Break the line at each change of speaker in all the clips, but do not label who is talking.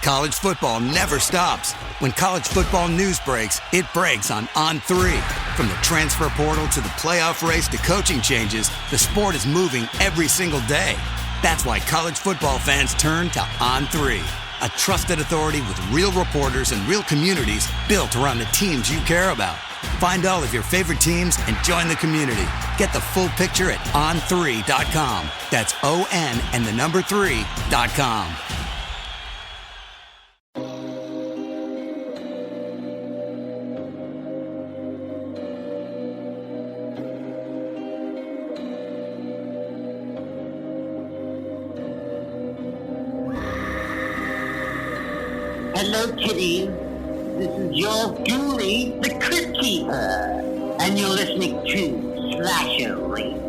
College football never stops. When college football news breaks, it breaks on On3. From the transfer portal to the playoff race to coaching changes, the sport is moving every single day. That's why college football fans turn to On3, a trusted authority with real reporters and real communities built around the teams you care about. Find all of your favorite teams and join the community. Get the full picture at on3.com. That's ON and the number 3.com.
Hello, kitties. This is your Julie, the Crypt Keeper, and you're listening to Slasher Radio.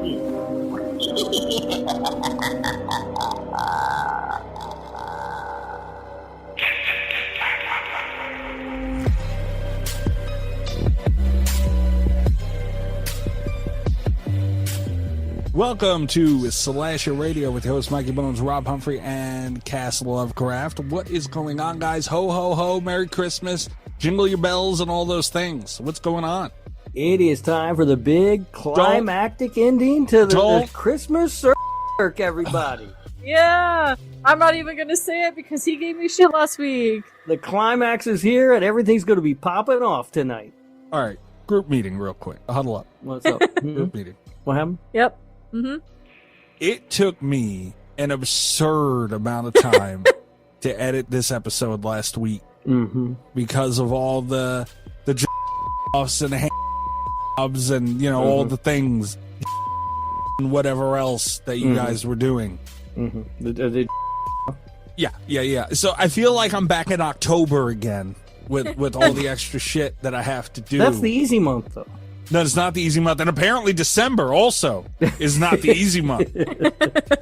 Welcome to Slasher Radio with host Mikey Bones, Rob Humphrey, and Cass Lovecraft. What is going on, guys? Ho, ho, ho, Merry Christmas, jingle your bells, and all those things. What's going on?
It is time for the big climactic ending to the Christmas cirque, everybody.
Yeah, I'm not even going to say it because he gave me shit last week.
The climax is here, and everything's going to be popping off tonight.
All right, group meeting real quick. Huddle up.
What's up?
Group meeting.
What happened?
Yep. Mm-hmm.
It took me an absurd amount of time to edit this episode last week because of all the offs and the jobs and all the things and whatever else that you guys were doing. Yeah. So I feel like I'm back in October again with all the extra shit that I have to do.
That's the easy month, though.
No, it's not the easy month. And apparently December also is not the easy month.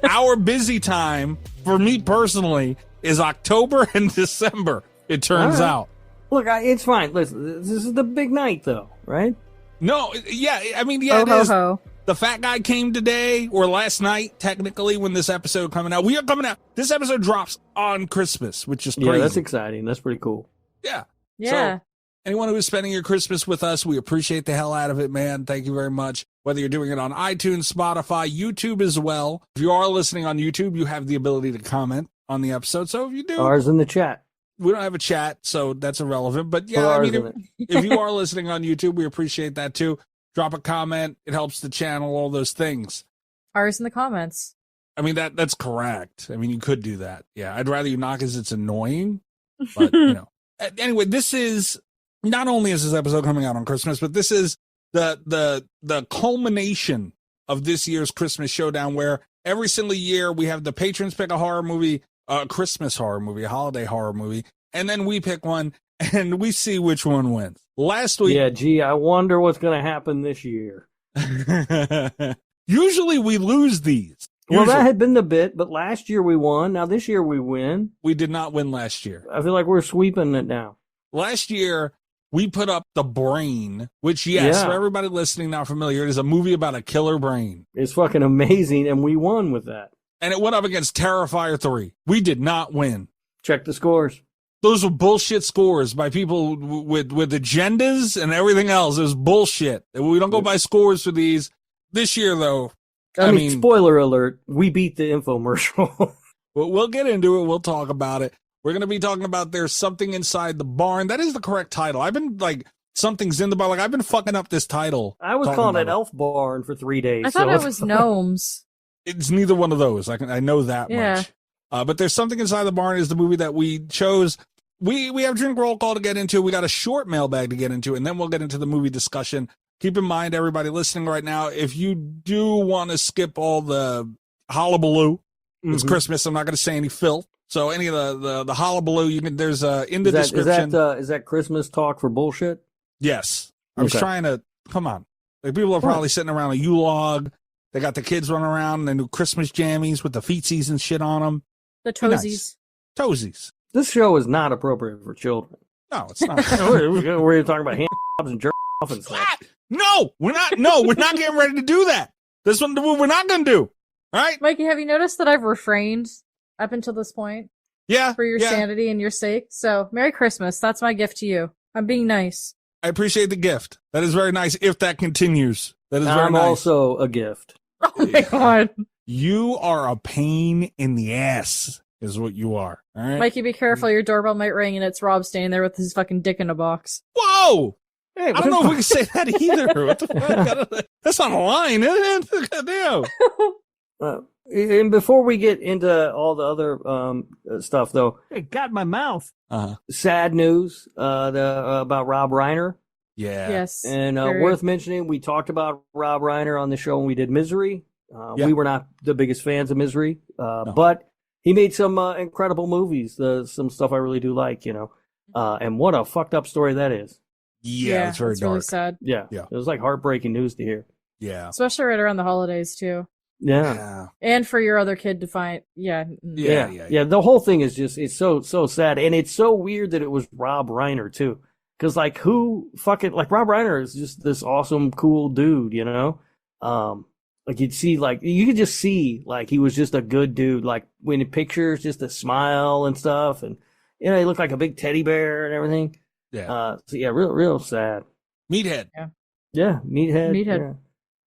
Our busy time, for me personally, is October and December, it turns out.
Look, it's fine. Listen, this is the big night, though, right?
No, yeah, I mean, yeah, it is. The fat guy came today, or last night, technically, when this episode coming out. We are coming out. This episode drops on Christmas, which is crazy.
Yeah, that's exciting. That's pretty cool.
Yeah.
Yeah.
So, anyone who is spending your Christmas with us, we appreciate the hell out of it, man. Thank you very much. Whether you're doing it on iTunes, Spotify, YouTube as well. If you are listening on YouTube, you have the ability to comment on the episode. So if you do,
ours in the chat.
We don't have a chat, so that's irrelevant. But yeah, I mean, if you are listening on YouTube, we appreciate that too. Drop a comment. It helps the channel, all those things.
Ours in the comments.
I mean, that's correct. I mean, you could do that. Yeah, I'd rather you not because it's annoying. But, Anyway, this is... Not only is this episode coming out on Christmas, but this is the culmination of this year's Christmas showdown, where every single year we have the patrons pick a horror movie, a Christmas horror movie, a holiday horror movie, and then we pick one and we see which one wins. Last week,
I wonder what's going to happen this year.
Usually we lose these.
Well, that had been the bit, but last year we won. Now this year we win.
We did not win last year.
I feel like we're sweeping it now.
Last year, we put up The Brain, which, for everybody listening not familiar, it is a movie about a killer brain.
It's fucking amazing, and we won with that.
And it went up against Terrifier 3. We did not win.
Check the scores.
Those were bullshit scores by people with agendas and everything else. It was bullshit. We don't go by scores for these. This year, though,
I mean, spoiler alert, we beat the infomercial.
We'll get into it. We'll talk about it. We're going to be talking about There's Something Inside the Barn. That is the correct title. I've been Something's in the Barn. I've been fucking up this title.
I was calling it Elf Barn for 3 days.
I thought it was Gnomes.
It's neither one of those. I know that much. But There's Something Inside the Barn is the movie that we chose. We have drink roll call to get into. We got a short mailbag to get into, and then we'll get into the movie discussion. Keep in mind, everybody listening right now, if you do want to skip all the hullabaloo, it's Christmas. I'm not going to say any filth. So any of the hullabaloo, you can. There's in the description.
Is that Christmas talk for bullshit?
Yes, I was trying to. Come on, people are probably sitting around a U-log. They got the kids running around and they do Christmas jammies with the feetsies and shit on them.
The toesies.
Toesies.
This show is not appropriate for children.
No, it's not.
We're talking about hand jobs and jerk off and stuff.
No, we're not. No, we're not getting ready to do that. This one, we're not going to do. All right,
Mikey, have you noticed that I've refrained up until this point?
Yeah.
For your sanity and your sake. So, Merry Christmas. That's my gift to you. I'm being nice.
I appreciate the gift. That is very nice. If that continues, that is very
I'm
nice.
also a gift.
Oh my God.
You are a pain in the ass, is what you are. All right,
Mikey, be careful. Your doorbell might ring and it's Rob standing there with his fucking dick in a box.
Whoa!
Hey,
I don't know if we can say that either. What the fuck? That's on the line, isn't it? Goddamn.
And before we get into all the other stuff, though,
It got my mouth.
sad news about Rob Reiner.
Yeah.
Yes.
And
very-
worth mentioning, we talked about Rob Reiner on the show when we did Misery.
Yeah.
We were not the biggest fans of Misery, but he made some incredible movies, some stuff I really do like, and what a fucked up story that is.
Yeah, it's very dark.
really sad.
Yeah. It was like heartbreaking news to hear.
Yeah.
Especially right around the holidays, too.
Yeah.
And for your other kid to find,
Yeah.
The whole thing is just, it's so sad. And it's so weird that it was Rob Reiner too. Cause like Rob Reiner is just this awesome, cool dude, like you could just see like he was just a good dude. Like when in pictures, just a smile and stuff. And, he looked like a big teddy bear and everything.
Yeah.
Real sad.
Meathead.
Yeah. Meathead.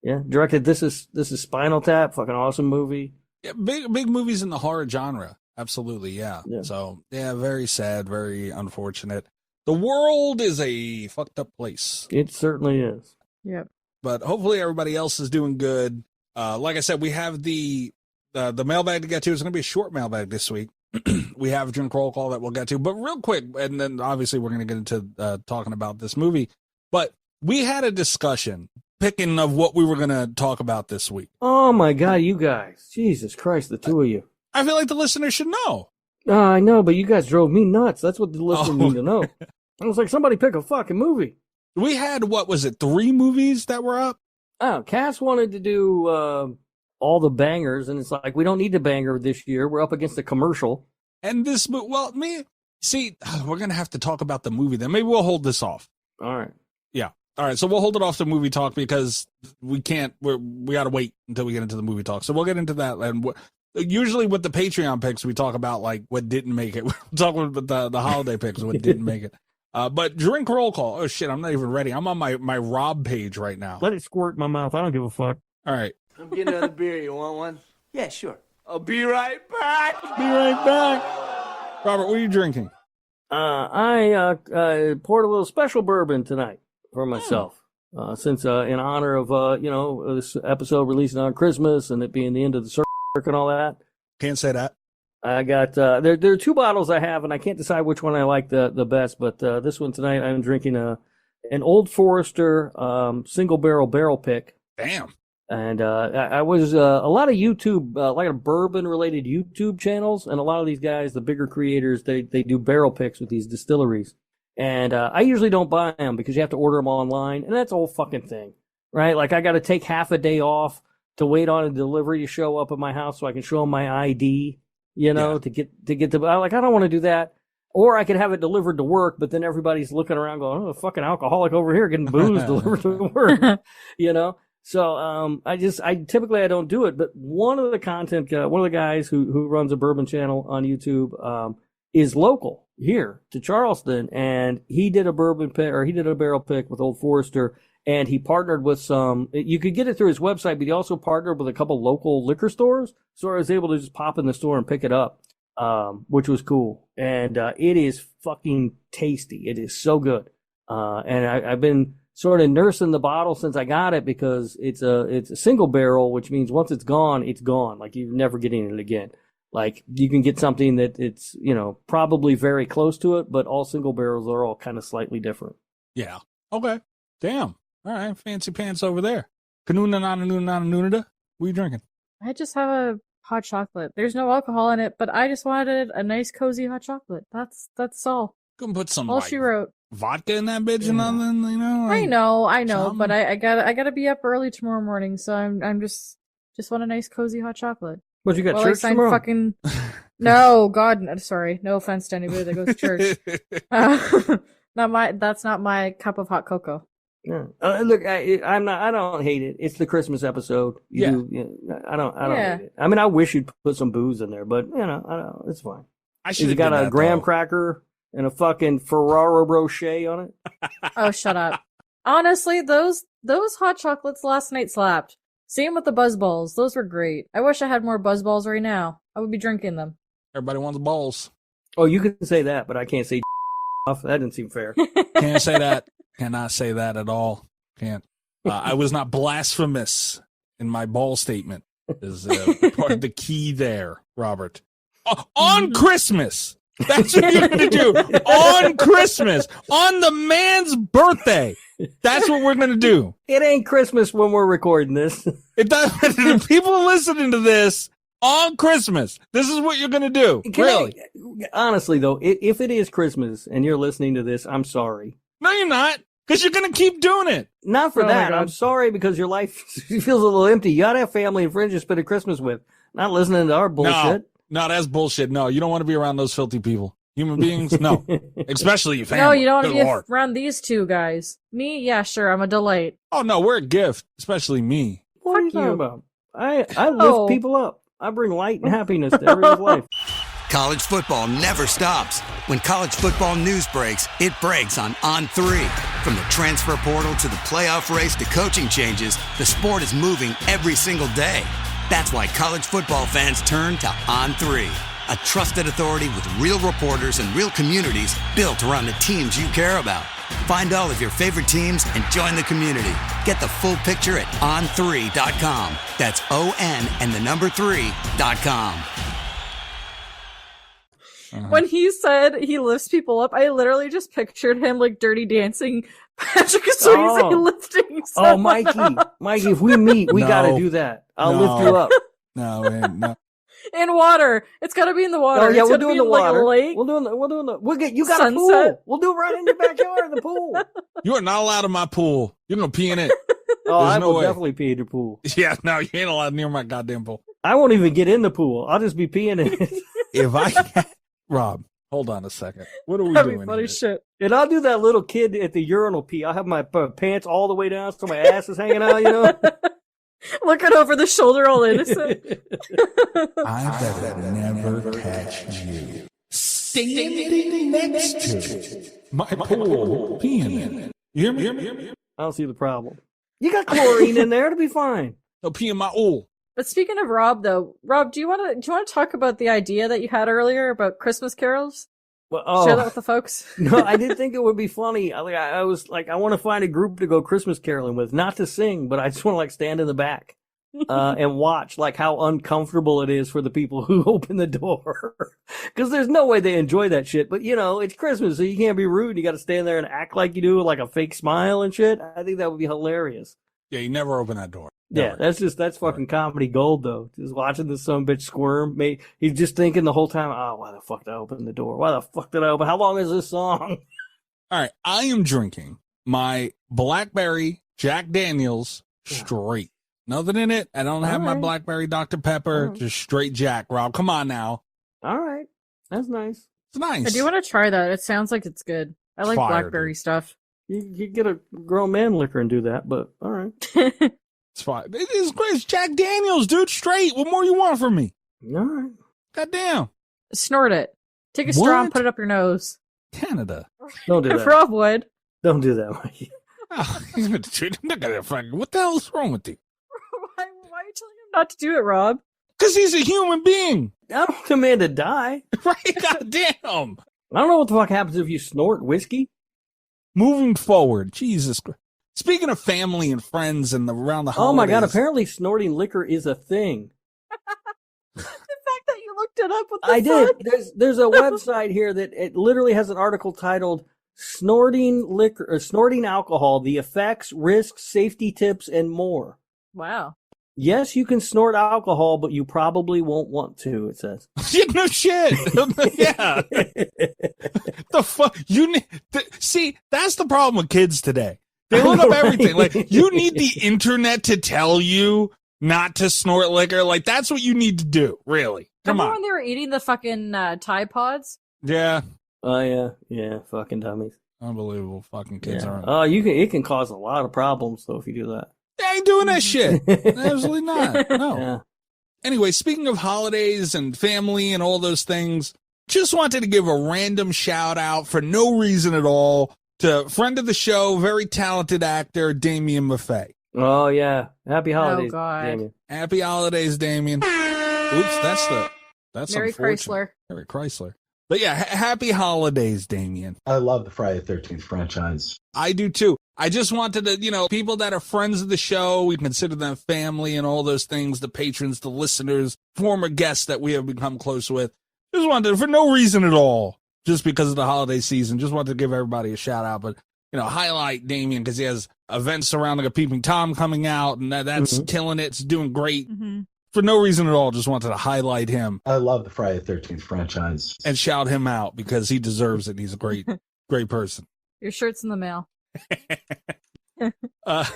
Yeah. Directed. This is Spinal Tap. Fucking awesome movie.
Yeah, big movies in the horror genre. Absolutely, yeah.
Yeah.
So, very sad, very unfortunate. The world is a fucked up place.
It certainly is.
Yep.
But hopefully everybody else is doing good. Like I said, we have the mailbag to get to. It's going to be a short mailbag this week. We have a drink roll call that we'll get to. But real quick, and then obviously we're going to get into talking about this movie. But we had a discussion picking of what we were going to talk about this week.
Oh my God, you guys. Jesus Christ, the two of you.
I feel like the listeners should know.
I know, but you guys drove me nuts. That's what the listeners need to know. I was like, somebody pick a fucking movie.
We had, 3 movies that were up?
Oh, Cass wanted to do all the bangers, and it's like, we don't need a banger this year. We're up against a commercial.
And this, we're going to have to talk about the movie then. Maybe we'll hold this off.
All right.
Yeah. All right. So we'll hold it off to movie talk because we got to wait until we get into the movie talk. So we'll get into that. And usually with the Patreon picks, we talk about like what didn't make it. We're talking about the holiday picks, what didn't make it. But drink roll call. Oh shit, I'm not even ready. I'm on my Rob page right now.
Let it squirt in my mouth. I don't give a fuck.
All right.
I'm getting another beer. You want one? Yeah, sure. I'll be right back.
Be right back. Robert, what are you drinking?
I poured a little special bourbon tonight for myself. Since in honor of this episode releasing on Christmas and it being the end of the circuit and all that.
Can't say that.
I got there are 2 bottles I have, and I can't decide which one I like the best. But this one tonight, I'm drinking an Old Forester single barrel pick.
Damn.
And I was a lot of YouTube, like a bourbon related YouTube channels, and a lot of these guys, the bigger creators, they do barrel picks with these distilleries. And I usually don't buy them because you have to order them online, and that's a whole fucking thing, right? Like I got to take half a day off to wait on a delivery to show up at my house so I can show them my ID, to get the. I don't want to do that. Or I could have it delivered to work, but then everybody's looking around going, "Oh, a fucking alcoholic over here getting booze delivered to work," So I typically I don't do it, but one of the guys who runs a bourbon channel on YouTube is local here to Charleston, and he did a barrel pick with Old Forester, and he partnered with you could get it through his website, but he also partnered with a couple local liquor stores, so I was able to just pop in the store and pick it up, which was cool, and it is fucking tasty. It is so good, and I've been sort of nursing the bottle since I got it because it's a single barrel, which means once it's gone, like you're never getting it again. Like you can get something that it's, probably very close to it, but all single barrels are all kind of slightly different.
Yeah. Okay. Damn. All right. Fancy pants over there. Kanuna. What are you drinking?
I just have a hot chocolate. There's no alcohol in it, but I just wanted a nice, cozy hot chocolate. That's all.
Can put some
all she wrote.
Vodka in that bitch and nothing,
I know,
something.
but I gotta be up early tomorrow morning, so I'm just want a nice, cozy hot chocolate.
What, you got church tomorrow?
Fucking... No, God, sorry. No offense to anybody that goes to church. That's not my cup of hot cocoa.
Yeah. Look, I don't hate it. It's the Christmas episode. I don't hate it. I mean, I wish you'd put some booze in there, but I don't, it's fine.
I should
He's
have
got a graham cracker and a fucking Ferraro Rocher on it.
Oh, shut up. Honestly, those hot chocolates last night slapped. Same with the Buzz Balls. Those were great. I wish I had more Buzz Balls right now. I would be drinking them.
Everybody wants balls.
Oh, you can say that, but I can't say off. That didn't seem fair.
Can't say that. Cannot say that at all. Can't. I was not blasphemous in my ball statement. Is part of the key there, Robert. On Christmas. That's what you're going to do. On Christmas. On the man's birthday. That's what we're going to do.
It ain't Christmas when we're recording this.
It does. The people listening to this on Christmas. This is what you're going to do. Really?
Honestly, though, if it is Christmas and you're listening to this, I'm sorry.
No, you're not. Because you're going to keep doing it.
Not for
Oh my
that.
God.
I'm sorry because your life feels a little empty. You got to have family and friends to spend a Christmas with. Not listening to our bullshit.
No, that's bullshit. No, you don't want to be around those filthy people. Human beings? No. Especially your family.
No, you don't want to
Good
be
Lord.
around these two guys. Me? Yeah, sure. I'm a delight.
Oh, no, we're a gift. Especially me.
What are you
Fuck
talking
you.
about? I lift
Oh.
people up. I bring light and happiness to everyone's life.
College football never stops. When college football news breaks, it breaks on On3. From the transfer portal to the playoff race to coaching changes, the sport is moving every single day. That's why college football fans turn to On3, a trusted authority with real reporters and real communities built around the teams you care about. Find all of your favorite teams and join the community. Get the full picture at on3.com. That's ON and the number 3.com.
When he said he lifts people up, I literally just pictured him like Dirty Dancing Patrick Swayze
Oh.
lifting
Oh,
someone
Mikey.
up
Mikey, if we meet, we
No.
got to do that. I'll
No.
lift you up.
No, man, no.
in water. It's got to be in the water.
Oh, yeah,
It's
we're
gotta
doing
be
the
in, like,
water.
a lake.
We'll get, you got a
Sunset.
pool. We'll do it right in your backyard, the pool.
You are not allowed in my pool. You're going to pee in it.
Oh, I
no
will
way.
definitely pee in your pool.
Yeah, no, you ain't allowed near my goddamn pool.
I won't even get in the pool. I'll just be peeing in it.
If I Rob, hold on a second. What are we
That'd be
doing
funny
here?
shit.
And I'll do that little kid at the urinal pee. I'll have my pants all the way down so my ass is hanging out, you know?
Looking over the shoulder, all innocent.
I better never catch you standing next to my pool peeing in it. You hear me?
I don't see the problem. You got chlorine in there. It'll be fine.
No pee in my ool.
But speaking of Rob, though, Rob, do you want to talk about the idea that you had earlier about Christmas carols?
Well,
Share that with the folks.
No, I did think it would be funny. I was like, I want to find a group to go Christmas caroling with, not to sing, but I just want to like stand in the back and watch like how uncomfortable it is for the people who open the door. Because there's no way they enjoy that shit. But you know, it's Christmas, so you can't be rude. You got to stand there and act like you do, with, like a fake smile and shit. I think that would be hilarious.
Yeah, you never open that door.
Yeah,
Never.
that's fucking comedy gold though. Just watching this son of a bitch squirm. He's just thinking the whole time, oh, why the fuck did I open the door? Why the fuck did I open? How long is this song?
All right, I am drinking my Blackberry Jack Daniels straight. Nothing in it. I don't have my
All right.
Blackberry Dr. Pepper.
All right.
Just straight Jack, Rob. Come on now.
All right, that's nice.
It's nice.
I do want to try that. It sounds like it's good. I like
Fire,
blackberry
dude.
stuff.
You get a grown man liquor and do that, but all right.
It's fine. It is great. It's Jack Daniels, dude. Straight. What more you want from me?
All right.
Goddamn.
Snort it. Take a straw and
What?
put it up your nose.
Canada.
Don't do
If
that.
Rob would.
Don't do that, Mikey.
Oh, look at that fucking. What the hell is wrong with you?
Why are you telling him not to do it, Rob?
Because he's a human being.
I don't demand to die.
Right? Goddamn.
I don't know what the fuck happens if you snort whiskey.
Moving forward. Jesus Christ. Speaking of family and friends and around the holidays.
Oh my god! Apparently, snorting liquor is a thing.
The fact that you looked it up, what the
I
fuck?
did. There's a website here that it literally has an article titled "Snorting Liquor" or "Snorting Alcohol: The Effects, Risks, Safety Tips, and More."
Wow.
Yes, you can snort alcohol, but you probably won't want to. It says.
Yeah, no shit. Yeah. The fuck? See, that's the problem with kids today. They look up everything. Like, you need the internet to tell you not to snort liquor. Like, that's what you need to do, really. Come
Remember
on.
when they were eating the fucking Tide Pods?
Yeah.
Oh yeah, fucking dummies.
Unbelievable. Fucking kids
Yeah.
aren't.
Oh, it can cause a lot of problems though if you do that.
They ain't doing that shit. Absolutely not. No.
Yeah.
Anyway, speaking of holidays and family and all those things, just wanted to give a random shout out for no reason at all to friend of the show, very talented actor, Damien Maffei.
Oh, yeah. Happy holidays,
God.
Damien.
Happy holidays, Damien. Oops, that's
Mary
unfortunate.
Chrysler.
Mary Chrysler. But yeah, happy holidays, Damien.
I love the Friday the 13th franchise.
I do too. I just wanted to, people that are friends of the show, we consider them family and all those things, the patrons, the listeners, former guests that we have become close with. Just wanted, for no reason at all, just because of the holiday season, just wanted to give everybody a shout out. But, highlight Damien because he has events surrounding a Peeping Tom coming out, and that's killing it. It's doing great.
Mm-hmm.
For no reason at all, just wanted to highlight him.
I love the Friday the 13th franchise.
And shout him out because he deserves it. He's a great, great person.
Your shirt's in the mail.
All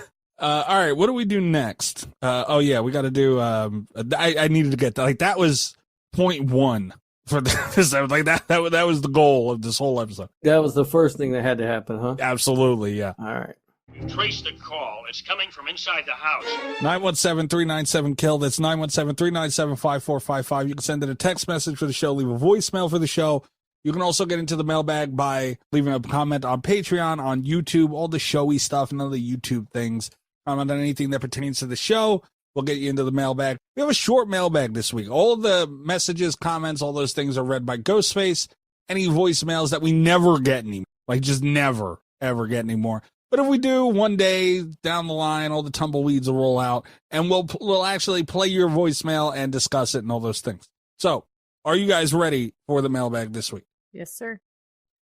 right, what do we do next? Oh yeah, we got to do. I needed to get that. Like that was point one for this. Like that was the goal of this whole episode.
That was the first thing that had to happen, huh?
Absolutely, yeah.
All right.
Trace the call. It's coming from inside the house.
917-397-KILL. That's 917-397-5455. You can send in a text message for the show, leave a voicemail for the show. You can also get into the mailbag by leaving a comment on Patreon, on YouTube, all the showy stuff and all the YouTube things. Comment on anything that pertains to the show. We'll get you into the mailbag. We have a short mailbag this week. All the messages, comments, all those things are read by Ghostface. Any voicemails that we never get anymore, like just never, ever get anymore. But if we do, one day down the line, all the tumbleweeds will roll out, and we'll actually play your voicemail and discuss it and all those things. So, are you guys ready for the mailbag this week?
Yes, sir.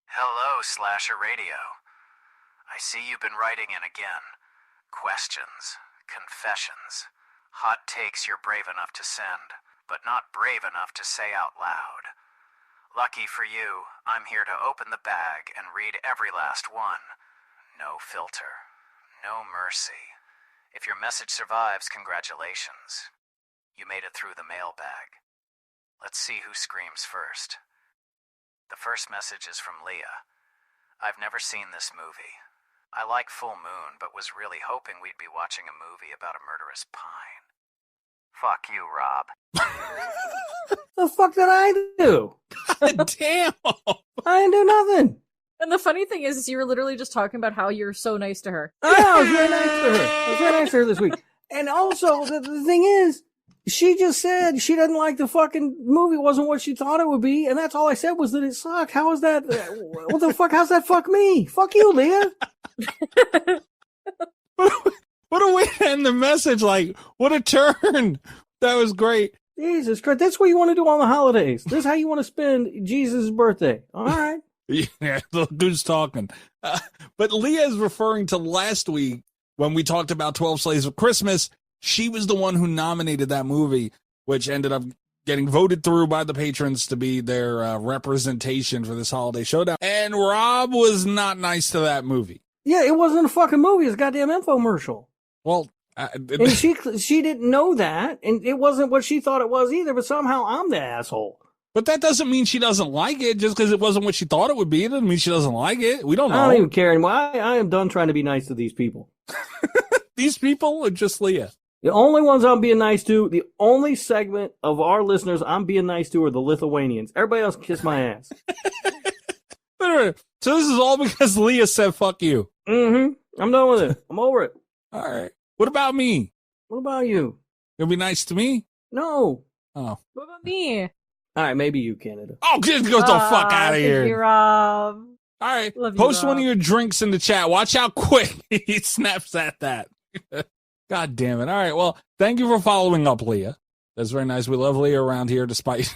Hello, Slasher Radio. I see you've been writing in again. Questions, confessions, hot takes you're brave enough to send, but not brave enough to say out loud. Lucky for you, I'm here to open the bag and read every last one. No filter. No mercy. If your message survives, congratulations. You made it through the mailbag. Let's see who screams first. The first message is from Leah. I've never seen this movie. I like Full Moon, but was really hoping we'd be watching a movie about a murderous pine. Fuck you, Rob.
The fuck did I do?
God damn!
I didn't do nothing.
And the funny thing is you were literally just talking about how you're so nice to her.
I was very nice to her. I was very nice to her this week. And also, the thing is, she just said she doesn't like the fucking movie. It wasn't what she thought it would be. And that's all I said was that it sucked. How is that? What the fuck? How's that fuck me? Fuck you, Leah.
What a way to end the message. Like, what a turn. That was great.
Jesus Christ. That's what you want to do on the holidays. This is how you want to spend Jesus' birthday. All right.
Yeah, look who's talking. But Leah is referring to last week when we talked about 12 Slaves of Christmas. She was the one who nominated that movie, which ended up getting voted through by the patrons to be their representation for this holiday showdown. And Rob was not nice to that movie.
Yeah, it wasn't a fucking movie. It's a goddamn infomercial.
Well,
and she didn't know that, and it wasn't what she thought it was either, but somehow I'm the asshole.
But that doesn't mean she doesn't like it. Just because it wasn't what she thought it would be, it doesn't mean she doesn't like it. We don't know.
I don't even care anymore. I am done trying to be nice to these people.
These people are just Leah.
The only ones I'm being nice to, the only segment of our listeners I'm being nice to are the Lithuanians. Everybody else can kiss my ass.
So this is all because Leah said, fuck you.
Mm-hmm. I'm done with it. I'm over it.
All right. What about me?
What about you?
You'll be nice to me?
No.
Oh.
What about me?
All right, maybe you, Canada.
Oh, just go the fuck out of here.
Thank you, Rob.
All right.
Love you,
Post
Rob.
one of your drinks in the chat. Watch how quick he snaps at that. God damn it. All right. Well, thank you for following up, Leah. That's very nice. We love Leah around here despite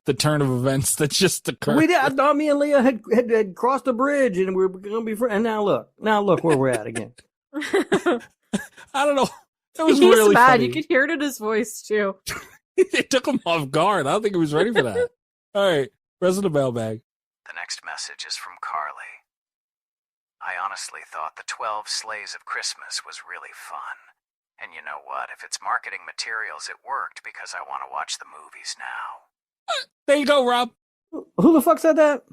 the turn of events that just occurred.
We did. I thought me and Leah had crossed the bridge and we were going to be friends. And now look where we're at again.
I don't know. That was
He's
really
mad.
funny.
You could hear it in his voice, too.
It took him off guard. I don't think he was ready for that. All right. Rest of the mailbag.
The next message is from Carly. I honestly thought the 12 Slays of Christmas was really fun. And you know what? If it's marketing materials, it worked because I want to watch the movies now.
There you go, Rob.
Who the fuck said that?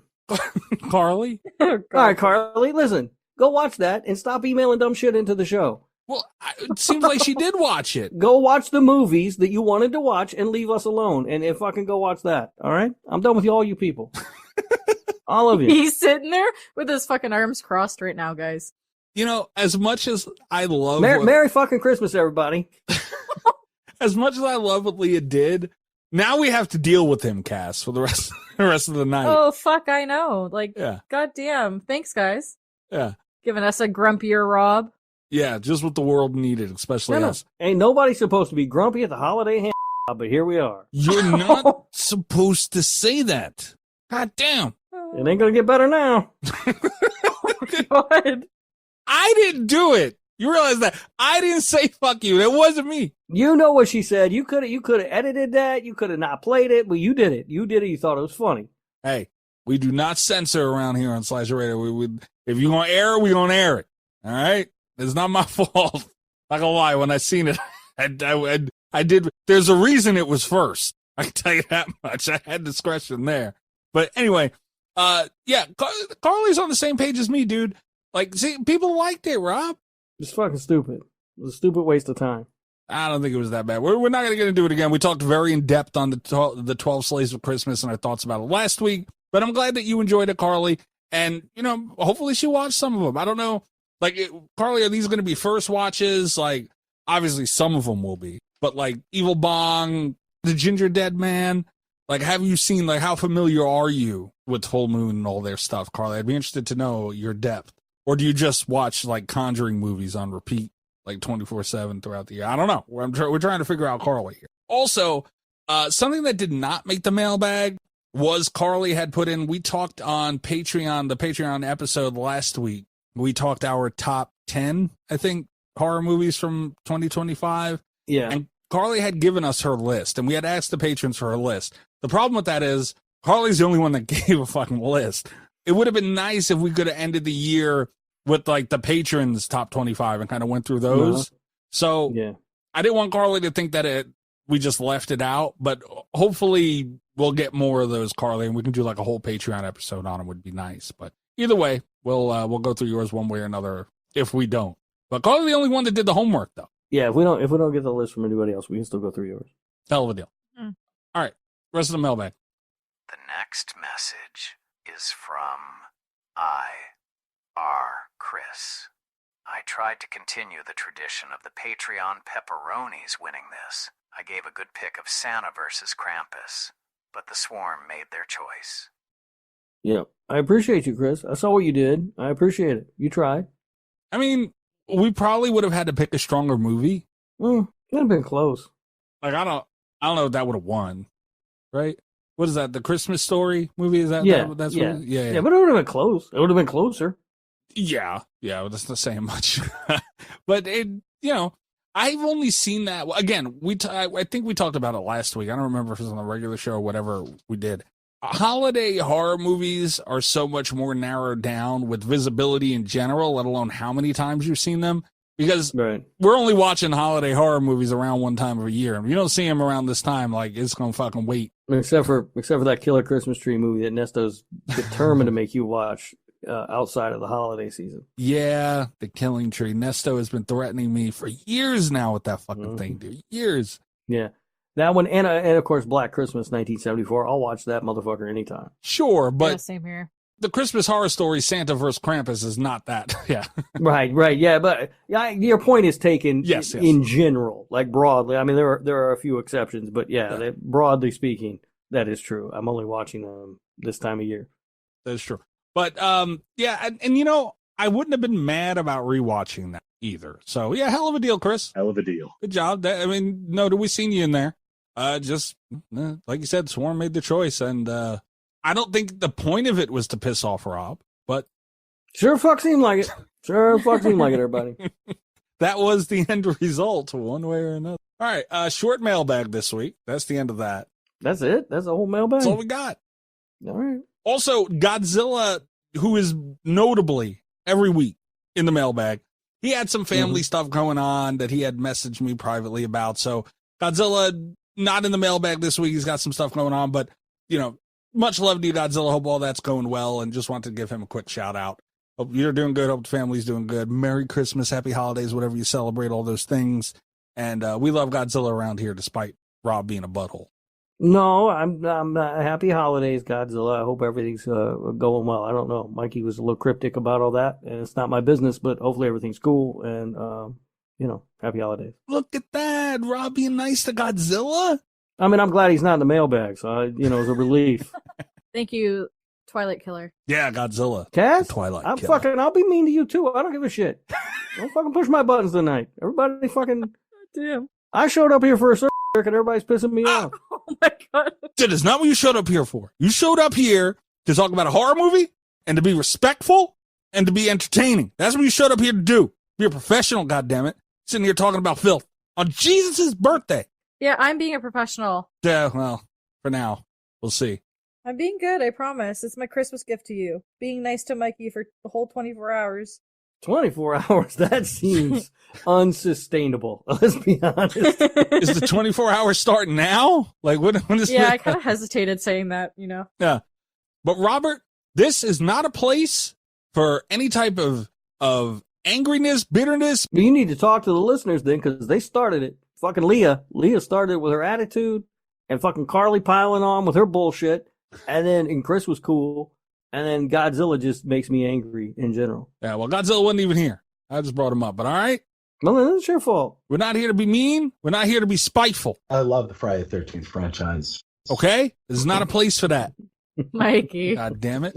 Carly?
All right, Carly, listen. Go watch that and stop emailing dumb shit into the show.
Well, it seems like she did watch it.
Go watch the movies that you wanted to watch and leave us alone. And if fucking go watch that. All right? I'm done with all you people. All of you.
He's sitting there with his fucking arms crossed right now, guys.
You know, as much as I love
Merry fucking Christmas, everybody.
As much as I love what Leah did, now we have to deal with him, Cass, for the rest of the night.
Oh, fuck, I know. Like,
yeah.
Goddamn. Thanks, guys.
Yeah.
Giving us a grumpier Rob.
Yeah, just what the world needed, especially us.
Ain't nobody supposed to be grumpy at the holiday hand, but here we are.
You're not supposed to say that. God damn.
It ain't gonna get better now.
God.
I didn't do it. You realize that? I didn't say fuck you. That wasn't me.
You know what she said. You could have edited that. You could have not played it, but you did it. You did it. You thought it was funny.
Hey, we do not censor around here on Slasher Radio. If you're going to air it, we're going to air it. All right? It's not my fault. Not going to lie. When I seen it, I did. There's a reason it was first. I can tell you that much. I had discretion there. But anyway, yeah, Carly's on the same page as me, dude. Like, see, people liked it, Rob.
It's fucking stupid. It was a stupid waste of time.
I don't think it was that bad. We're not going to get into it again. We talked very in depth on the 12 Slaves of Christmas and our thoughts about it last week. But I'm glad that you enjoyed it, Carly. And, you know, hopefully she watched some of them. I don't know. Like, Carly, are these going to be first watches? Like, obviously some of them will be. But, like, Evil Bong, The Ginger Dead Man, like, have you seen, like, how familiar are you with Full Moon and all their stuff, Carly? I'd be interested to know your depth. Or do you just watch, like, Conjuring movies on repeat, like, 24/7 throughout the year? I don't know. We're trying to figure out Carly here. Also, something that did not make the mailbag was Carly had put in, we talked on Patreon, the Patreon episode last week. We talked our top 10, I think, horror movies from 2025.
Yeah.
And Carly had given us her list, and we had asked the patrons for her list. The problem with that is Carly's the only one that gave a fucking list. It would have been nice if we could have ended the year with, like, the patrons' top 25 and kind of went through those. So
yeah.
I didn't want Carly to think that we just left it out, but hopefully we'll get more of those, Carly, and we can do, like, a whole Patreon episode on them. Would be nice. But either way, we'll go through yours one way or another if we don't. But Carly's the only one that did the homework, though.
Yeah, if we don't get the list from anybody else, we can still go through yours.
Hell of a deal. All right, rest of the mailbag.
The next message is from I.R. Chris. I tried to continue the tradition of the Patreon pepperonis winning this. I gave a good pick of Santa versus Krampus, but the Swarm made their choice.
Yeah, I appreciate you, Chris. I saw what you did. I appreciate it. You tried.
I mean, we probably would have had to pick a stronger movie.
It'd have been close.
Like, I don't know if that would have won, right? What is that? The Christmas Story movie? Is that?
Yeah,
That's
yeah.
What, yeah.
Yeah, but it would have been close. It would have been closer.
Yeah, that's not saying much. But I've only seen that again. I think we talked about it last week. I don't remember if it was on the regular show or whatever we did. Holiday horror movies are so much more narrowed down with visibility in general, let alone how many times you've seen them. Because we're only watching holiday horror movies around one time of a year. If you don't see them around this time, like, it's gonna fucking wait.
Except for that Killer Christmas Tree movie that Nesto's determined to make you watch outside of the holiday season.
Yeah, the Killing Tree. Nesto has been threatening me for years now with that fucking thing, dude. Years.
Yeah. That one, and of course, Black Christmas 1974. I'll watch that motherfucker anytime.
Sure, but
yeah, same here.
The Christmas Horror Story, Santa vs. Krampus, is not that. Yeah.
Right. Yeah, but your point is taken
yes.
in general, like broadly. I mean, there are a few exceptions, but yeah. Broadly speaking, that is true. I'm only watching them this time of year.
That's true. But, yeah, and I wouldn't have been mad about rewatching that either. So, yeah, hell of a deal, Chris.
Hell of a deal.
Good job. We seen you in there. Just, like you said, Swarm made the choice, and I don't think the point of it was to piss off Rob, but...
Sure fuck seemed like it. Sure fuck seemed like it, everybody.
That was the end result, one way or another. All right, short mailbag this week. That's the end of that.
That's it? That's the whole mailbag?
That's all we got.
All right.
Also, Godzilla, who is notably every week in the mailbag, he had some family stuff going on that he had messaged me privately about. So Godzilla, not in the mailbag this week. He's got some stuff going on, but, much love to you, Godzilla. Hope all that's going well, and just wanted to give him a quick shout out. Hope you're doing good. Hope the family's doing good. Merry Christmas, happy holidays, whatever you celebrate, all those things. And we love Godzilla around here, despite Rob being a butthole.
No, I'm happy holidays, Godzilla. I hope everything's going well. I don't know. Mikey was a little cryptic about all that, and it's not my business, but hopefully everything's cool. And happy holidays.
Look at that, Rob being nice to Godzilla.
I mean, I'm glad he's not in the mailbag, so it's a relief.
Thank you, Twilight Killer.
Yeah, Godzilla.
Cass,
Twilight
Killer. I'll be mean to you too. I don't give a shit. Don't fucking push my buttons tonight. Everybody fucking.
Damn.
I showed up here for a circle and everybody's pissing me off.
Oh my god.
That is not what you showed up here for. You showed up here to talk about a horror movie and to be respectful and to be entertaining. That's what you showed up here to do. Be a professional, goddammit. Sitting here talking about filth on Jesus' birthday.
Yeah, I'm being a professional.
Yeah, well, for now, we'll see.
I'm being good, I promise. It's my Christmas gift to you. Being nice to Mikey for the whole 24 hours.
24 hours? That seems unsustainable. Let's be honest.
Is the 24 hours starting now? Like, when is
Yeah, I kind of hesitated saying that,
Yeah. But Robert, this is not a place for any type of angriness, bitterness.
But you need to talk to the listeners then, because they started it. Fucking Leah. Leah started it with her attitude, and fucking Carly piling on with her bullshit. And Chris was cool. And then Godzilla just makes me angry in general.
Yeah, well, Godzilla wasn't even here. I just brought him up, but all right?
Well, then it's your fault.
We're not here to be mean. We're not here to be spiteful.
I love the Friday the 13th franchise.
Okay? This is not a place for that.
Mikey.
God damn it.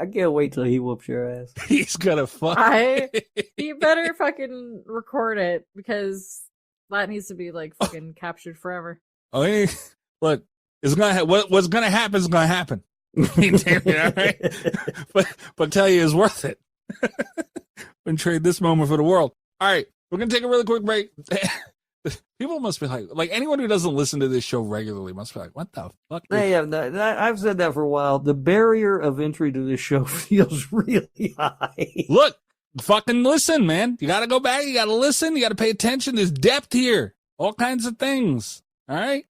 I can't wait till he whoops your ass.
He's gonna fuck.
You better fucking record it, because that needs to be like fucking captured forever.
Oh, hey, look, it's gonna what's gonna happen is gonna happen. Damn it, all right? But tell you, it's worth it. Wouldn't trade this moment for the world. All right, we're gonna take a really quick break. People must be like anyone who doesn't listen to this show regularly must be like, what the fuck?
I've said that for a while. The barrier of entry to this show feels really high.
Look, fucking listen, man. You gotta go back. You gotta listen. You gotta pay attention. There's depth here. All kinds of things. All right.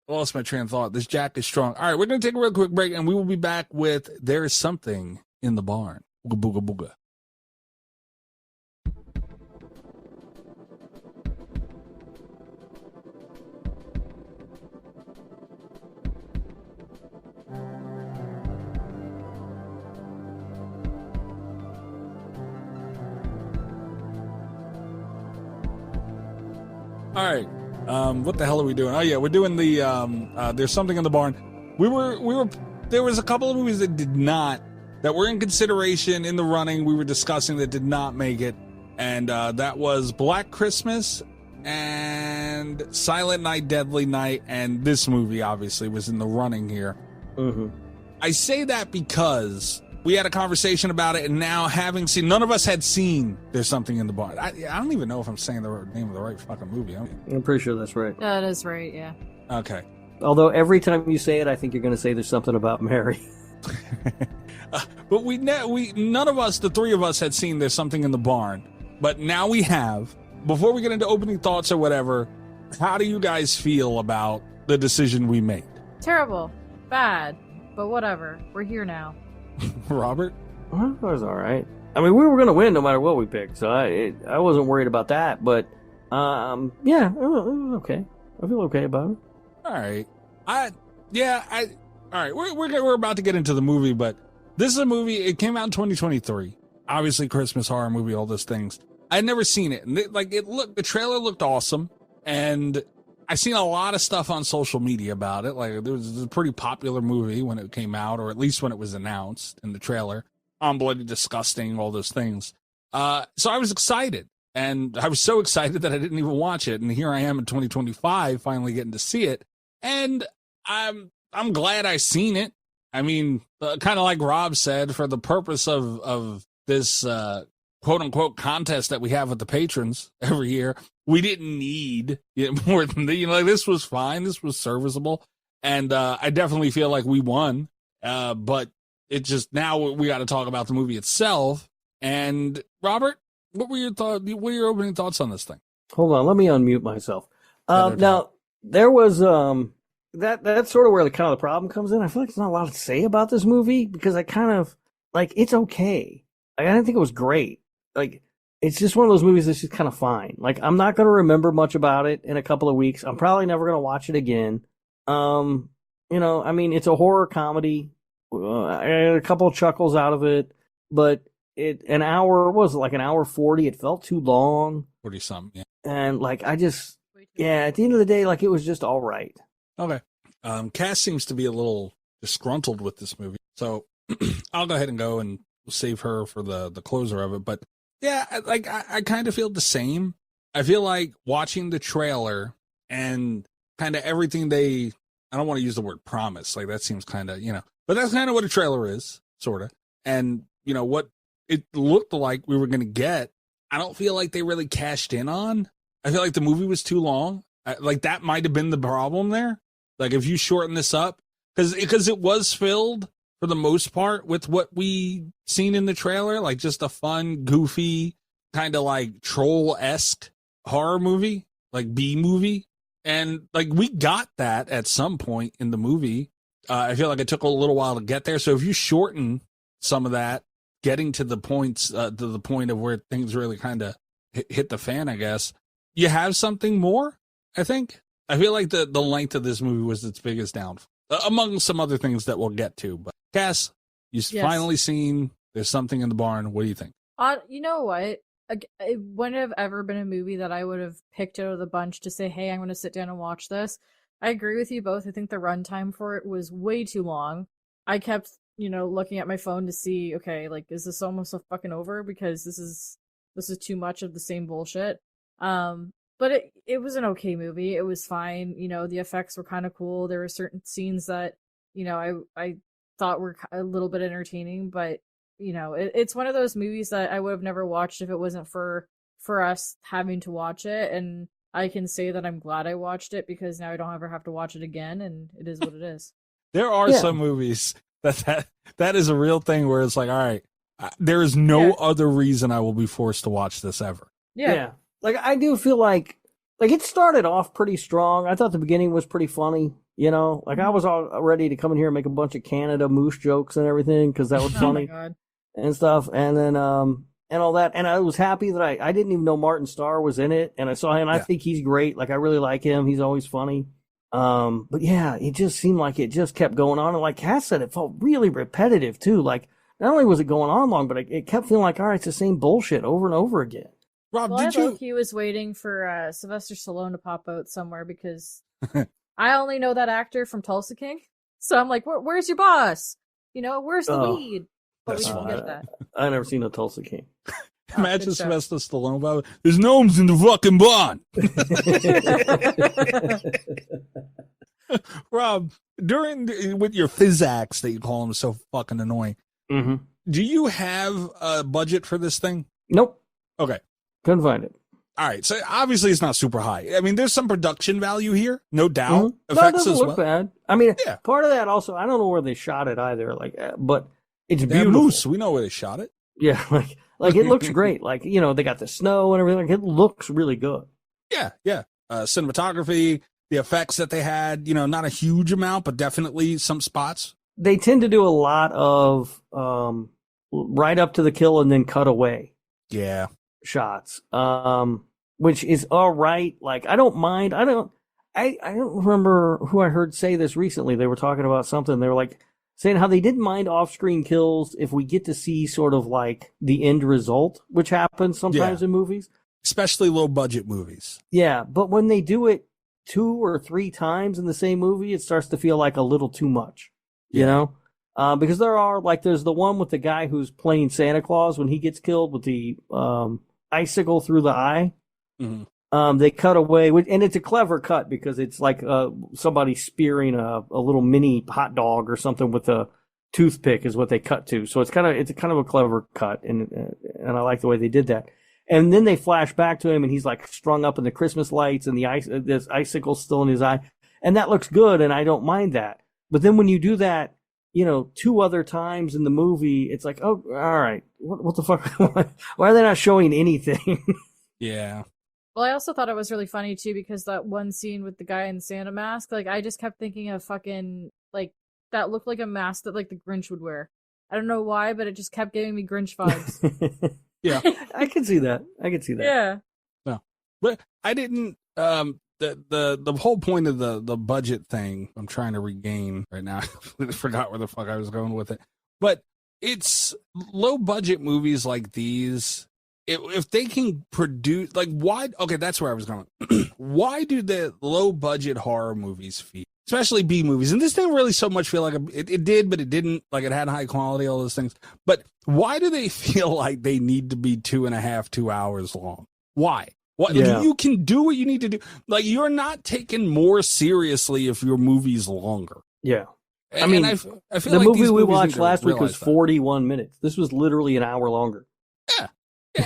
Lost my train of thought. This Jack is strong. All right, we're gonna take a real quick break, and we will be back with There Is Something in the Barn. Booga booga booga. All right. What the hell are we doing? Oh yeah, we're doing the There's Something in the Barn. There was a couple of movies that were in consideration in the running. We were discussing that did not make it, and that was Black Christmas and Silent Night, Deadly Night, and this movie obviously was in the running here.
Mm-hmm.
I say that because we had a conversation about it, and now having seen, none of us had seen There's Something in the Barn. I don't even know if I'm saying the name of the right fucking movie.
I'm pretty sure that's right.
That is right, yeah.
Okay.
Although every time you say it, I think you're going to say there's something about Mary.
But none of us, the three of us, had seen There's Something in the Barn. But now we have. Before we get into opening thoughts or whatever, how do you guys feel about the decision we made?
Terrible. Bad. But whatever. We're here now.
Robert?
Well, it was all right. I mean, we were going to win no matter what we picked, so I wasn't worried about that. But, yeah, it was okay. I feel okay about it.
All right. All right. We're about to get into the movie, but this is a movie. It came out in 2023. Obviously, Christmas horror movie, all those things. I'd never seen it. And the trailer looked awesome. And I've seen a lot of stuff on social media about it. Like, it was a pretty popular movie when it came out, or at least when it was announced in the trailer. Bloody disgusting, all those things. So I was excited. And I was so excited that I didn't even watch it. And here I am in 2025, finally getting to see it. And I'm glad I seen it. I mean, kind of like Rob said, for the purpose of this quote unquote contest that we have with the patrons every year, we didn't need more than this was fine. This was serviceable. And I definitely feel like we won. But it just, now we got to talk about the movie itself. And Robert, what were your thoughts? What are your opening thoughts on this thing?
Hold on, let me unmute myself. Now there was that's sort of where the problem comes in. I feel like there's not a lot to say about this movie because I kind of like, it's okay. I didn't think it was great. Like, it's just one of those movies that's just kind of fine. Like, I'm not going to remember much about it in a couple of weeks. I'm probably never going to watch it again. I mean, it's a horror comedy. I had a couple of chuckles out of it, but an hour, what was it, like an hour 40? It felt too long.
40 something, yeah.
And like, at the end of the day, like, it was just all right.
Okay. Cass seems to be a little disgruntled with this movie, so I'll go ahead and go and save her for the closer of it. But yeah, I kind of feel the same. I feel like watching the trailer and kind of everything I don't want to use the word promise. Like, that seems kind of, but that's kind of what a trailer is, sort of. And, what it looked like we were going to get, I don't feel like they really cashed in on. I feel like the movie was too long. Like, that might have been the problem there. Like, if you shorten this up, because it was filled for the most part with what we seen in the trailer, like just a fun, goofy, kind of like troll-esque horror movie, like B movie. And like, we got that at some point in the movie. I feel like it took a little while to get there. So if you shorten some of that, getting to the points, to the point of where things really kind of hit the fan, I guess, you have something more, I think. I feel like the length of this movie was its biggest downfall, among some other things that we'll get to. But Cass, you've finally seen There's Something in the Barn. What do you think?
You know what? It wouldn't have ever been a movie that I would have picked out of the bunch to say, hey, I'm going to sit down and watch this. I agree with you both. I think the runtime for it was way too long. I kept, looking at my phone to see, okay, like, is this almost fucking over? Because this is too much of the same bullshit. But it was an okay movie. It was fine. The effects were kind of cool. There were certain scenes that, I thought were a little bit entertaining, but it's one of those movies that I would have never watched if it wasn't for us having to watch it. And I can say that I'm glad I watched it because now I don't ever have to watch it again, and it is what it is.
There are some movies that is a real thing where it's like, all right, there is no other reason I will be forced to watch this ever.
Yeah. Like, I do feel like it started off pretty strong. I thought the beginning was pretty funny. Like, I was all ready to come in here and make a bunch of Canada moose jokes and everything because that was funny.
Oh my God.
And stuff. And then, and all that. And I was happy that I didn't even know Martin Starr was in it. And I saw him. I think he's great. Like, I really like him. He's always funny. But yeah, it just seemed like it just kept going on. And like Cass said, it felt really repetitive too. Like, not only was it going on long, but it kept feeling like, all right, it's the same bullshit over and over again.
Rob,
He was waiting for Sylvester Stallone to pop out somewhere because I only know that actor from Tulsa King. So I'm like, where's your boss? Where's the lead? But we didn't get that.
I never seen a Tulsa King.
Imagine Sylvester Stallone, Bob. There's gnomes in the fucking barn. Rob, with your physics that you call them so fucking annoying, do you have a budget for this thing?
Nope.
Okay.
Couldn't find it.
All right. So obviously it's not super high. I mean, there's some production value here, no doubt.
No, it doesn't look bad. I mean, part of that also, I don't know where they shot it either. Like, but it's beautiful.
Moose. We know where they shot it.
Yeah, like it looks great. Like, they got the snow and everything. Like, it looks really good.
Yeah. Cinematography, the effects that they had, not a huge amount, but definitely some spots.
They tend to do a lot of right up to the kill and then cut away.
Yeah.
Shots. Which is all right. Like, I don't mind. I don't remember who I heard say this recently. They were talking about something. They were like saying how they didn't mind off-screen kills if we get to see sort of like the end result, which happens sometimes in movies.
Especially low-budget movies.
Yeah, but when they do it 2 or 3 times in the same movie, it starts to feel like a little too much, because there's the one with the guy who's playing Santa Claus when he gets killed with the icicle through the eye.
Mm-hmm.
They cut away, and it's a clever cut because it's like somebody spearing a little mini hot dog or something with a toothpick is what they cut to. So it's kind of a clever cut, and I like the way they did that. And then they flash back to him, and he's like strung up in the Christmas lights, and this icicle's still in his eye, and that looks good, and I don't mind that. But then when you do that, 2 other times in the movie, it's like, oh, all right, what the fuck? Why are they not showing anything?
Yeah.
Well, I also thought it was really funny too because that one scene with the guy in the Santa mask, like I just kept thinking of fucking like that looked like a mask that like the Grinch would wear. I don't know why, but it just kept giving me Grinch vibes.
Yeah.
I can see that.
Yeah.
No, but I didn't. The whole point of the budget thing, I'm trying to regain right now. I forgot where the fuck I was going with it. But it's low budget movies like these. If they can produce, like, why? Okay, that's where I was going. Why do the low budget horror movies feel, especially B movies? And this didn't really so much feel like it did, but it didn't. Like, it had high quality, all those things. But why do they feel like they need to be 2 hours long? Why? What?
Yeah.
You can do what you need to do. Like, you're not taken more seriously if your movie's longer.
Yeah.
And,
I mean,
I feel
the
like
movie
these
we
movies
watched
need to
last week was
realize that.
41 minutes. This was literally an hour longer.
Yeah,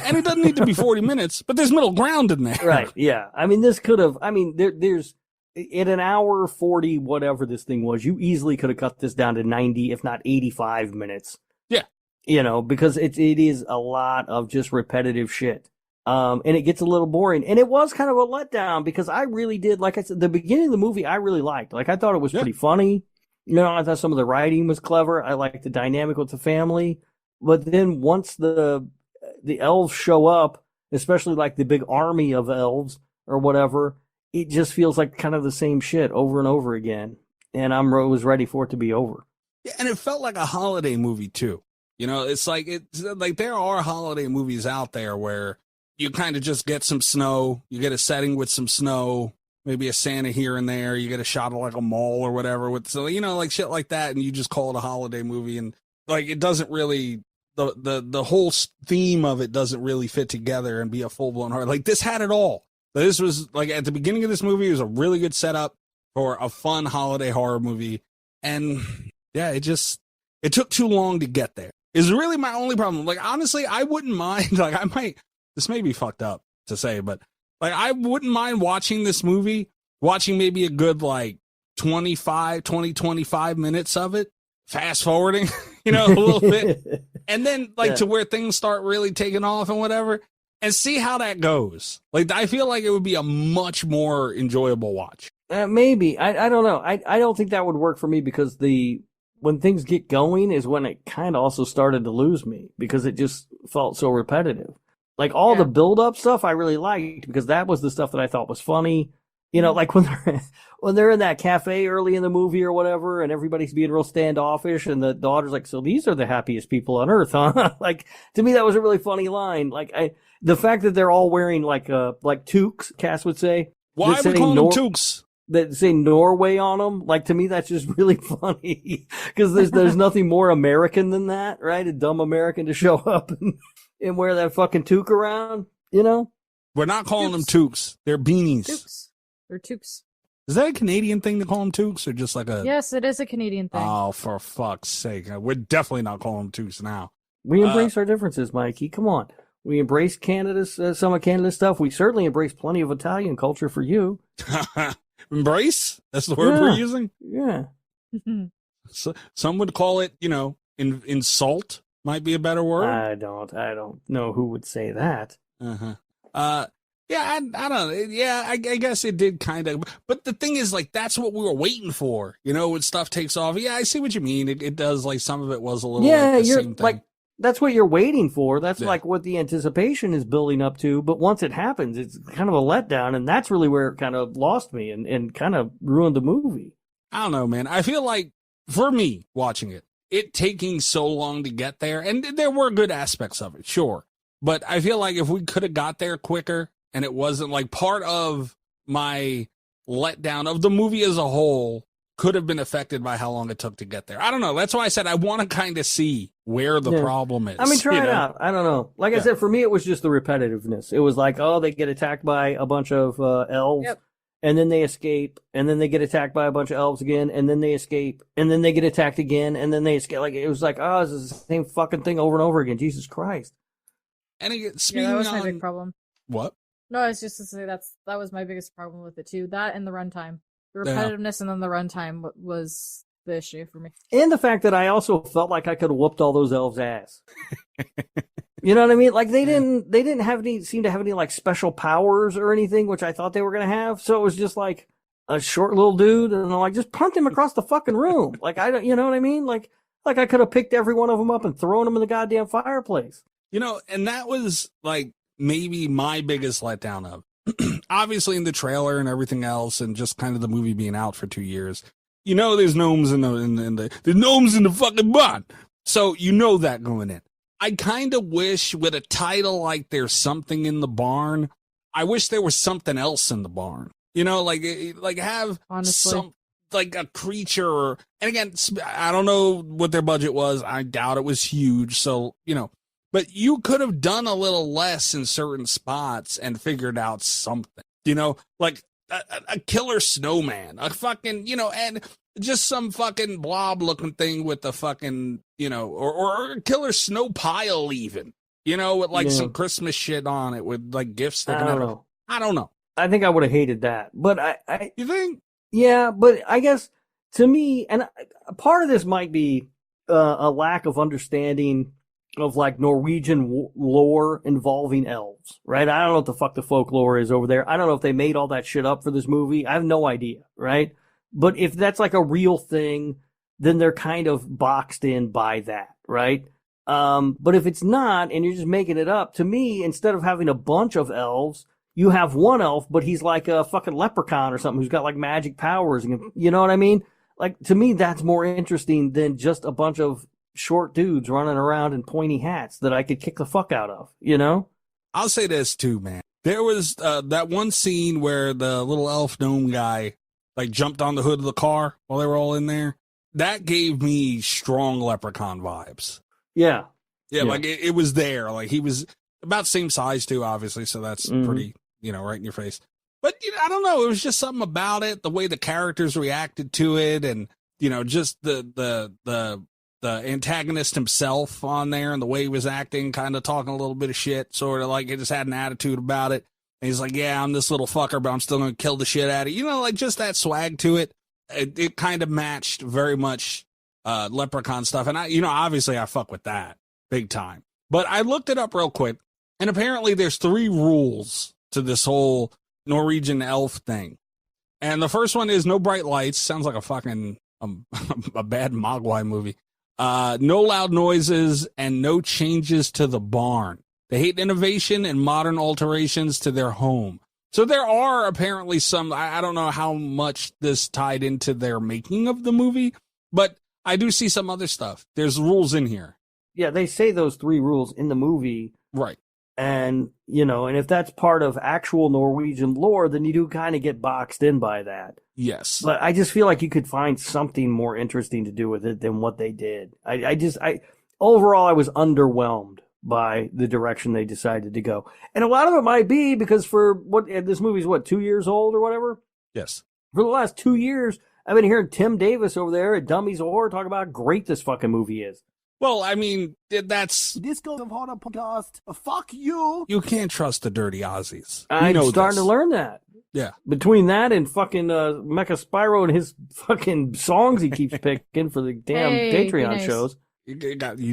and it doesn't need to be 40 minutes, but there's middle ground in there.
Right. Yeah. I mean, this could have, there's, in an hour 40, whatever this thing was, you easily could have cut this down to 90, if not 85 minutes.
Yeah.
You know, because it is a lot of just repetitive shit. And it gets a little boring. And it was kind of a letdown because I really did, like I said, the beginning of the movie I really liked. Like, I thought it was pretty funny. You know, I thought some of the writing was clever. I liked the dynamic with the family. But then once the elves show up, especially like the big army of elves or whatever, it just feels like kind of the same shit over and over again. And I was ready for it to be over.
Yeah, and it felt like a holiday movie too. You know, it's like there are holiday movies out there where you kind of just get some snow, you get a setting with some snow, maybe a Santa here and there, you get a shot of like a mall or whatever with, so, you know, like shit like that, and you just call it a holiday movie, and like it doesn't really, the whole theme of it doesn't really fit together and be a full blown horror. Like, this had it all. This was like, at the beginning of this movie, it was a really good setup for a fun holiday horror movie, and yeah, it took too long to get there. Is really my only problem. Like, honestly, I wouldn't mind, like, this may be fucked up to say, but like, I wouldn't mind watching this movie, watching maybe a good like 25 minutes of it, fast forwarding, you know, a little bit, and then like to where things start really taking off and whatever, and see how that goes. Like, I feel like it would be a much more enjoyable watch.
Maybe. I don't know. I don't think that would work for me because when things get going is when it kind of also started to lose me because it just felt so repetitive. Like, all the build-up stuff I really liked because that was the stuff that I thought was funny. You know, like when they're in that cafe early in the movie or whatever, and everybody's being real standoffish, and the daughter's like, "So these are the happiest people on earth, huh?" Like, to me, that was a really funny line. Like, the fact that they're all wearing like toques, Cass would say.
Why are we calling them toques?
That say Norway on them. Like, to me, that's just really funny because there's nothing more American than that, right? A dumb American to show up and wear that fucking toque around, you know?
We're not calling them toques. They're beanies.
Toques. They're toques.
Is that a Canadian thing to call them toques, or just like a...
Yes, it is a Canadian thing.
Oh, for fuck's sake. We're definitely not calling them toques now.
We embrace our differences, Mikey. Come on. We embrace Canada's, some of Canada's stuff. We certainly embrace plenty of Italian culture for you.
Embrace? That's the word we're using?
Yeah.
So, some would call it, you know, insult might be a better word.
I don't know who would say that.
Yeah, I don't know. Yeah, I guess it did kind of. But the thing is, like, that's what we were waiting for. You know, when stuff takes off. Yeah, I see what you mean. It does, like, some of it was a little.
Yeah,
like the
you're
same thing.
like, that's what you're waiting for. That's like what the anticipation is building up to. But once it happens, it's kind of a letdown. And that's really where it kind of lost me and kind of ruined the movie.
I don't know, man. I feel like, for me, watching it taking so long to get there, and there were good aspects of it, sure. But I feel like if we could have got there quicker, and it wasn't like part of my letdown of the movie as a whole could have been affected by how long it took to get there. I don't know. That's why I said I want to kind of see where the problem is.
I mean, try it out. I don't know. Like I said, for me, it was just the repetitiveness. It was like, oh, they get attacked by a bunch of elves, and then they escape, and then they get attacked by a bunch of elves again, and then they escape, and then they get attacked again, and then they escape. Like, it was like, oh, this is the same fucking thing over and over again. Jesus Christ.
And
that was my big problem.
What?
No, it's just to say that was my biggest problem with it too. That and the runtime. The repetitiveness and then the runtime was the issue for me.
And the fact that I also felt like I could have whooped all those elves' ass. You know what I mean? Like, they didn't seem to have any like special powers or anything, which I thought they were gonna have. So it was just like a short little dude, and I'm like, just punt him across the fucking room. Like, I don't, you know what I mean? Like, Like I could have picked every one of them up and thrown them in the goddamn fireplace.
You know, and that was like maybe my biggest letdown of obviously in the trailer and everything else, and just kind of the movie being out for 2 years. You know, there's gnomes in the gnomes in the fucking barn. So you know that going in. I kind of wish with a title like There's Something in the Barn, I wish there was something else in the barn. You know, like have
Honestly.
some like a creature. Or, and again, I don't know what their budget was. I doubt it was huge. So, you know, but you could have done a little less in certain spots and figured out something, you know, like a killer snowman, a fucking, you know, and just some fucking blob looking thing with the fucking, you know, or a killer snow pile even, you know, with like some Christmas shit on it with like gifts sticking out. I don't know.
I think I would have hated that, but I
you think?
Yeah, but I guess to me, and part of this might be a lack of understanding of like Norwegian lore involving elves, right? I don't know what the fuck the folklore is over there. I don't know if they made all that shit up for this movie. I have no idea, right? But if that's like a real thing, then they're kind of boxed in by that, right? But if it's not, and you're just making it up, to me, instead of having a bunch of elves, you have one elf, but he's like a fucking leprechaun or something who's got like magic powers. You know what I mean? Like, to me, that's more interesting than just a bunch of short dudes running around in pointy hats that I could kick the fuck out of, you know?
I'll say this too, man. There was that one scene where the little elf gnome guy like jumped on the hood of the car while they were all in there. That gave me strong leprechaun vibes.
Yeah.
Yeah, like it was there. Like he was about the same size too, obviously. So that's pretty, you know, right in your face. But you know, I don't know. It was just something about it, the way the characters reacted to it, and you know, just the antagonist himself on there and the way he was acting, kind of talking a little bit of shit, sort of like he just had an attitude about it. And he's like, yeah, I'm this little fucker, but I'm still going to kill the shit out of you. You know, like just that swag to it. It kind of matched very much leprechaun stuff. And I, you know, obviously I fuck with that big time. But I looked it up real quick, and apparently there's 3 rules to this whole Norwegian elf thing. And the first one is no bright lights. Sounds like a fucking a bad Mogwai movie. No loud noises and no changes to the barn. They hate innovation and modern alterations to their home. So there are apparently some, I don't know how much this tied into their making of the movie, but I do see some other stuff. There's rules in here.
Yeah, they say those 3 rules in the movie.
Right.
And, you know, and if that's part of actual Norwegian lore, then you do kind of get boxed in by that.
Yes.
But I just feel like you could find something more interesting to do with it than what they did. Overall, I was underwhelmed by the direction they decided to go. And a lot of it might be because this movie's 2 years old or whatever?
Yes.
For the last 2 years, I've been hearing Tim Davis over there at Dummies of Horror talk about how great this fucking movie is.
Well, I mean, that's...
Disco of Horror podcast. Fuck you.
You can't trust the dirty Aussies.
I'm starting to learn that.
Yeah.
Between that and fucking Mecha Spyro and his fucking songs he keeps picking for the damn Patreon shows.
You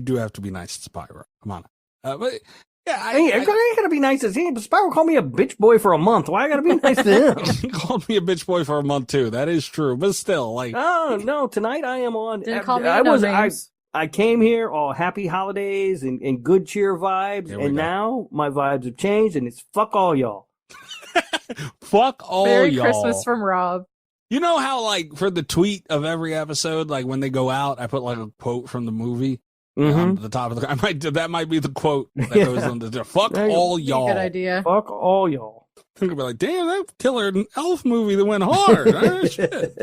do have to be nice to Spyro. Come on. But yeah,
I gotta be nice to him. Spyro called me a bitch boy for a month. Why I gotta be nice to him?
He called me a bitch boy for a month too. That is true, but still, like.
Oh no! Tonight I am on.
Didn't call me no names.
I came here all happy holidays and good cheer vibes, and now my vibes have changed, and it's fuck all y'all.
Fuck all
Merry
y'all.
Christmas from Rob.
You know how, like, for the tweet of every episode, like when they go out, I put like a quote from the movie on the top of the. That might be the quote that goes on the. Fuck all y'all.
Good idea.
Fuck all y'all.
I'm gonna be like, damn, that killer elf movie that went hard. Oh, shit.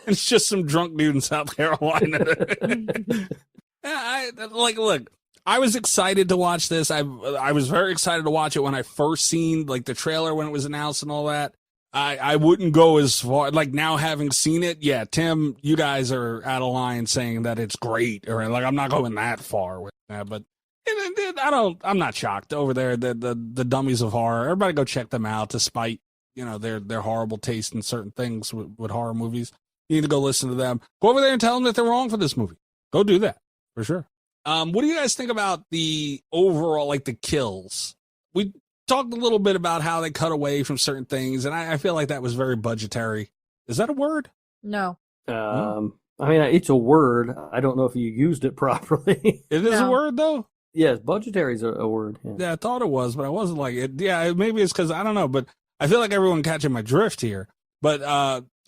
It's just some drunk dude in South Carolina. Look, I was excited to watch this. I was very excited to watch it when I first seen like the trailer when it was announced and all that. I wouldn't go as far, like now having seen it. Yeah, Tim, you guys are out of line saying that it's great, or like I'm not going that far with that, but. I'm not shocked over there. The Dummies of Horror. Everybody go check them out, despite, you know, their horrible taste in certain things with horror movies. You need to go listen to them. Go over there and tell them that they're wrong for this movie. Go do that for sure. What do you guys think about the overall, like the kills? We talked a little bit about how they cut away from certain things, and I feel like that was very budgetary. Is that a word?
No.
I mean, it's a word. I don't know if you used it properly.
It is a word, though?
Yes, budgetary is a word.
Yeah, I thought it was, but I wasn't like it. Yeah, maybe it's because I don't know, but I feel like everyone catching my drift here. But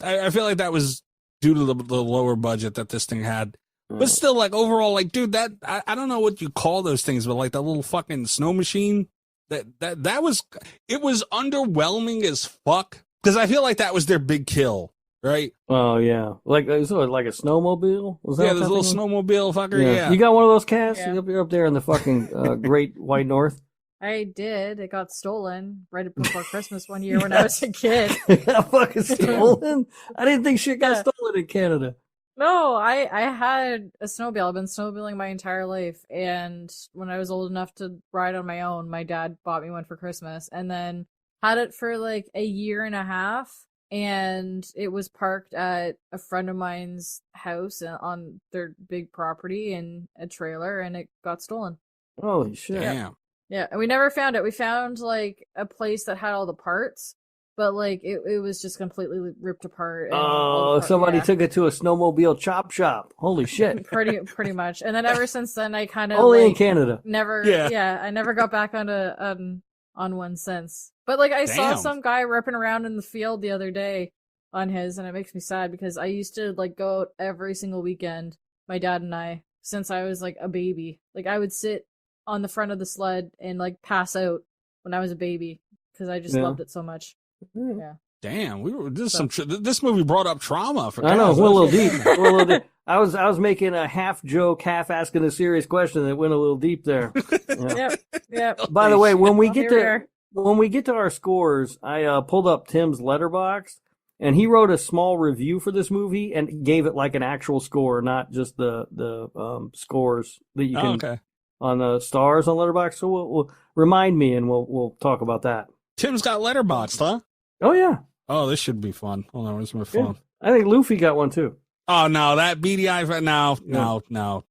I feel like that was due to the lower budget that this thing had. But still, like, overall, like, dude, that I don't know what you call those things, but like that little fucking snow machine, that was, it was underwhelming as fuck. Because I feel like that was their big kill, right?
Oh yeah, like a snowmobile. Was that
this little snowmobile fucker. Yeah.
You got one of those cats? Yeah. You're up there in the fucking Great White North.
I did. It got stolen right before Christmas one year when I was a kid.
It got fucking stolen? I didn't think shit got stolen in Canada.
No, I had a snowmobile. I've been snowmobiling my entire life, and when I was old enough to ride on my own, my dad bought me one for Christmas, and then had it for like a year and a half, and it was parked at a friend of mine's house on their big property in a trailer, and it got stolen.
Holy shit.
Damn.
Yeah, and we never found it. We found like a place that had all the parts, but like it was just completely ripped apart. And
somebody took it to a snowmobile chop shop. Holy shit.
pretty much. And then ever since then, I kind of
only in Canada.
Never. Yeah, I never got back on one since. But like I saw some guy ripping around in the field the other day on his, and it makes me sad because I used to like go out every single weekend, my dad and I, since I was like a baby. Like I would sit on the front of the sled and like pass out when I was a baby because I just loved it so much. Yeah.
Damn, this movie brought up trauma for.
I know, we're a little deep. We're a little deep. I was making a half joke, half asking a serious question that went a little deep there. Yeah.
Yep.
By the way, when we get to our scores, I pulled up Tim's letterbox, and he wrote a small review for this movie and gave it like an actual score, not just the scores that you can on the stars on letterbox. So we'll remind me, and we'll talk about that.
Tim's got letterboxed, huh?
Oh yeah.
Oh, this should be fun. Hold on, where's my phone?
Yeah. I think Luffy got one too.
Oh no, that BDI. No.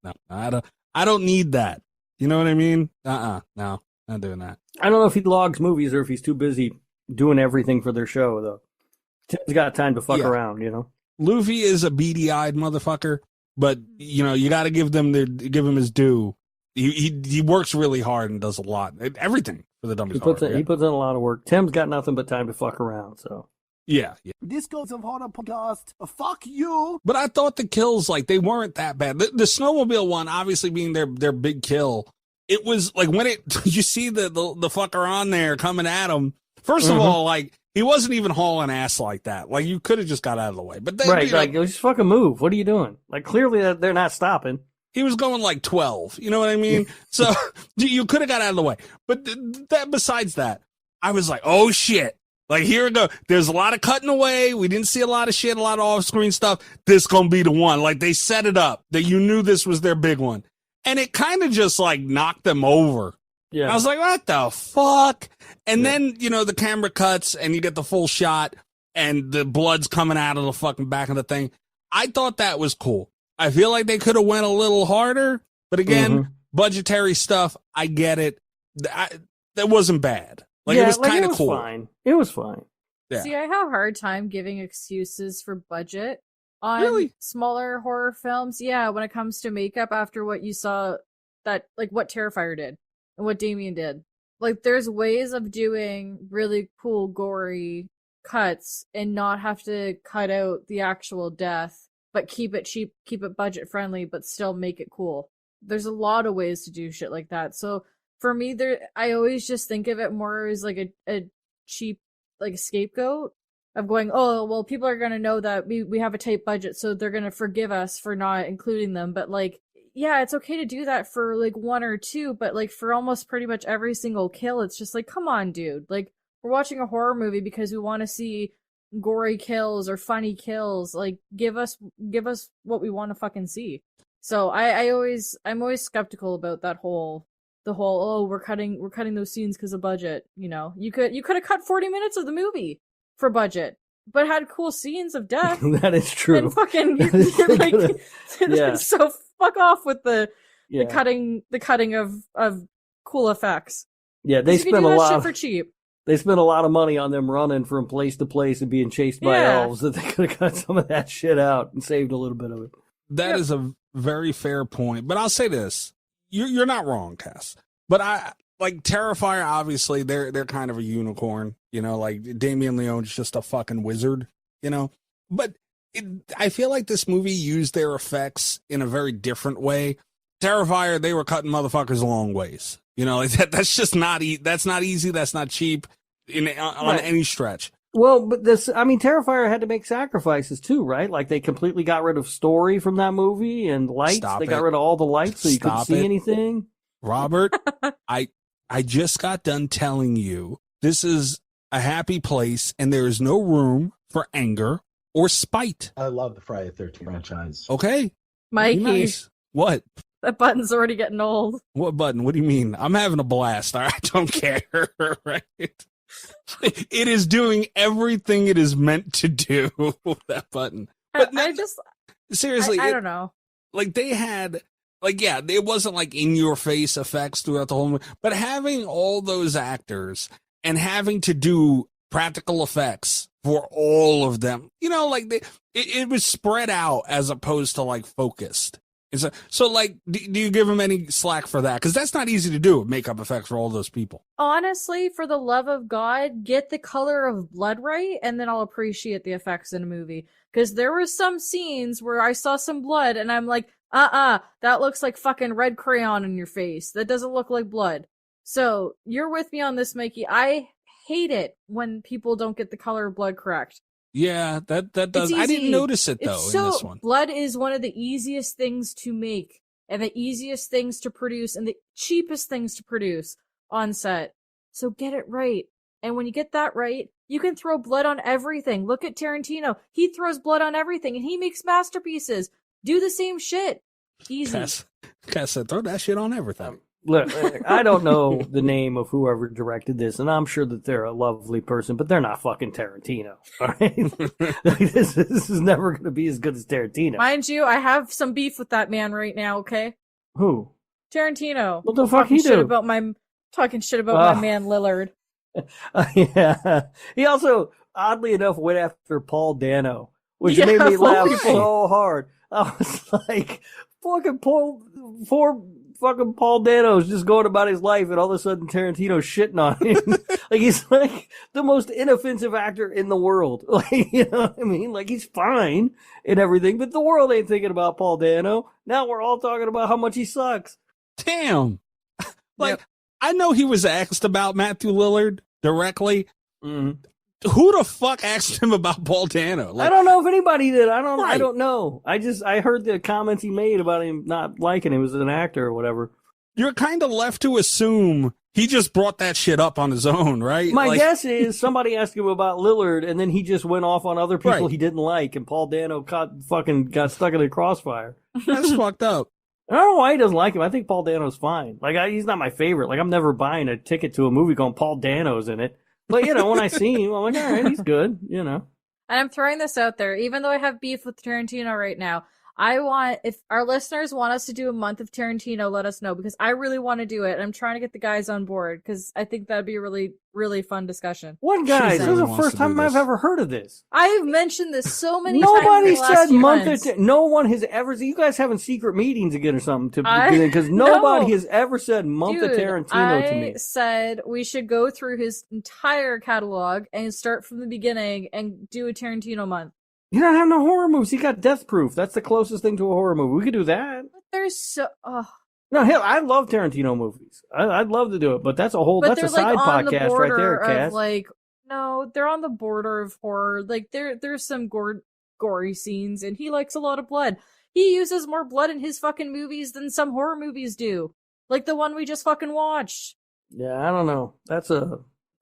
I don't need that. You know what I mean? No, not doing that.
I don't know if he logs movies or if he's too busy doing everything for their show though. Tim's got time to fuck around, you know.
Luffy is a beady-eyed motherfucker, but you know you got to give him his due. He works really hard and does a lot, everything for the dummies.
He puts in a lot of work. Tim's got nothing but time to fuck around, so.
Yeah.
This goes of Horror Podcast. Fuck you.
But I thought the kills, like, they weren't that bad. The snowmobile one, obviously being their big kill, it was like when you see the fucker on there coming at him. First of all, like, he wasn't even hauling ass like that. Like, you could have just got out of the way. But then,
like, just fucking move. What are you doing? Like, clearly they're not stopping.
He was going like 12. You know what I mean? So you could have got out of the way. But besides that, I was like, oh shit. Like, here we go. There's a lot of cutting away. We didn't see a lot of shit, a lot of off-screen stuff. This gonna be the one. Like, they set it up that you knew this was their big one. And it kind of just, like, knocked them over. Yeah. I was like, what the fuck? And then, you know, the camera cuts and you get the full shot and the blood's coming out of the fucking back of the thing. I thought that was cool. I feel like they could have went a little harder. But again, budgetary stuff, I get it. That wasn't bad. Like, it was kind of cool.
Fine. It was fine.
Yeah. See, I have a hard time giving excuses for budget on smaller horror films. Yeah, when it comes to makeup after what you saw, that like what Terrifier did and what Damien did. Like, there's ways of doing really cool, gory cuts and not have to cut out the actual death, but keep it cheap, keep it budget friendly, but still make it cool. There's a lot of ways to do shit like that. So for me, I always just think of it more as like a cheap like scapegoat of going, oh, well, people are going to know that we have a tight budget, so they're going to forgive us for not including them. But like, yeah, it's okay to do that for like one or two, but like for almost pretty much every single kill, it's just like, come on, dude. Like, we're watching a horror movie because we want to see gory kills or funny kills. Like, give us what we want to fucking see. So I'm always skeptical about the whole, oh, we're cutting those scenes because of budget. You know, you could have cut 40 minutes of the movie for budget, but had cool scenes of death.
That is true.
And fucking like, so fuck off with the cutting of cool effects.
Yeah, they spent a lot
for cheap.
They spent a lot of money on them running from place to place and being chased by elves that they could have cut some of that shit out and saved a little bit of it.
That is a very fair point. But I'll say this. You're not wrong, Cass. But I like Terrifier, obviously, they're kind of a unicorn. Like Damien Leone's just a fucking wizard, But I feel like this movie used their effects in a very different way. Terrifier, they were cutting motherfuckers a long ways. Like that's just not that's not easy. That's not cheap on any stretch.
Well, but Terrifier had to make sacrifices too, right? Like they completely got rid of story from that movie and lights. Got rid of all the lights so you couldn't see anything.
Robert, I just got done telling you this is a happy place and there is no room for anger or spite.
I love the Friday the 13th franchise.
Okay.
Mikey.
Nice. What?
That button's already getting old.
What button? What do you mean? I'm having a blast. I don't care, right? It is doing everything it is meant to do, that button. But seriously,
I don't know.
Like they had, it wasn't like in your face effects throughout the whole movie, but having all those actors and having to do practical effects for all of them, it was spread out as opposed to like focused. So do you give them any slack for that? Because that's not easy to do, makeup effects for all those people.
Honestly, for the love of God, get the color of blood right, and then I'll appreciate the effects in a movie. Because there were some scenes where I saw some blood, and I'm like, that looks like fucking red crayon in your face. That doesn't look like blood. So, you're with me on this, Mikey. I hate it when people don't get the color of blood correct.
Yeah, that does. I didn't notice it though in this one.
Blood is one of the easiest things to make and the easiest things to produce and the cheapest things to produce on set. So get it right. And when you get that right, you can throw blood on everything. Look at Tarantino. He throws blood on everything and he makes masterpieces. Do the same shit. Easy.
Cass said, throw that shit on everything.
Look, I don't know the name of whoever directed this, and I'm sure that they're a lovely person, but they're not fucking Tarantino. All right? This is never going to be as good as Tarantino.
Mind you, I have some beef with that man right now, okay?
Who?
Tarantino.
What the fuck he do?
Talking shit about my man Lillard.
Yeah. He also, oddly enough, went after Paul Dano, which made me laugh so hard. I was like, fucking Paul Dano's just going about his life, and all of a sudden Tarantino's shitting on him. Like he's like the most inoffensive actor in the world. Like, you know what I mean? Like he's fine and everything, but the world ain't thinking about Paul Dano. Now we're all talking about how much he sucks.
Damn. I know he was asked about Matthew Lillard directly.
Mm-hmm.
Who the fuck asked him about Paul Dano?
I don't know if anybody did. I don't know. I heard the comments he made about him not liking him as an actor or whatever.
You're kind of left to assume he just brought that shit up on his own, right?
My guess is somebody asked him about Lillard, and then he just went off on other people he didn't like, and Paul Dano got stuck in the crossfire.
That's fucked up.
I don't know why he doesn't like him. I think Paul Dano's fine. Like he's not my favorite. Like I'm never buying a ticket to a movie going Paul Dano's in it. But, when I see him, I'm like, all right, he's good,
And I'm throwing this out there, even though I have beef with Tarantino right now, if our listeners want us to do a month of Tarantino, let us know, because I really want to do it. I'm trying to get the guys on board, because I think that'd be a really, really fun discussion.
What guys? This is the first time I've ever heard of this.
I've mentioned this so many times.
Nobody said month. No one has ever. You guys having secret meetings again or something? Because nobody has ever said month of Tarantino to me.
I said we should go through his entire catalog and start from the beginning and do a Tarantino month.
You don't have no horror movies. You got Death Proof. That's the closest thing to a horror movie. We could do that.
But there's so.
No, hell, I love Tarantino movies. I'd love to do it, but that's a side podcast right there, Cass.
No, they're on the border of horror. Like there's some gory scenes, and he likes a lot of blood. He uses more blood in his fucking movies than some horror movies do. Like the one we just fucking watched.
Yeah, I don't know.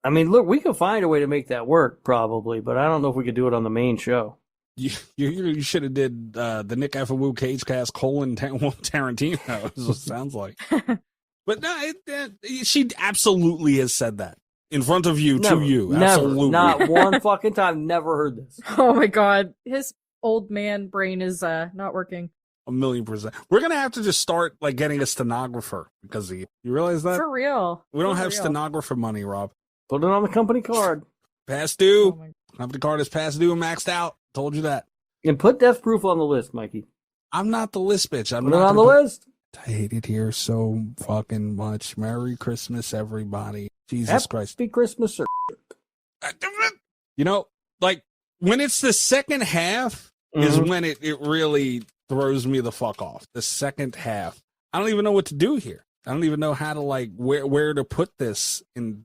Look, we could find a way to make that work, probably, but I don't know if we could do it on the main show.
You should have did the Nick Wu Cage Cast : Tarantino. Is what it sounds like. But no, she absolutely has said that in front of you, to you. Absolutely.
Not one fucking time. Never heard this.
Oh my god, his old man brain is not working.
1,000,000%. We're gonna have to just start getting a stenographer because of you. You realize that?
For real.
We don't have stenographer money, Rob.
Put it on the company card.
Past due. Company card is past due and maxed out. Told you that.
And put Death Proof on the list, Mikey.
I'm not the list bitch. I'm
Put it
not
on the list.
I hate it here so fucking much. Merry Christmas, everybody. Jesus Christ.
Happy Christmas, sir.
You know, like when it's the second half is when it really throws me the fuck off. The second half. I don't even know what to do here. I don't even know how to like where to put this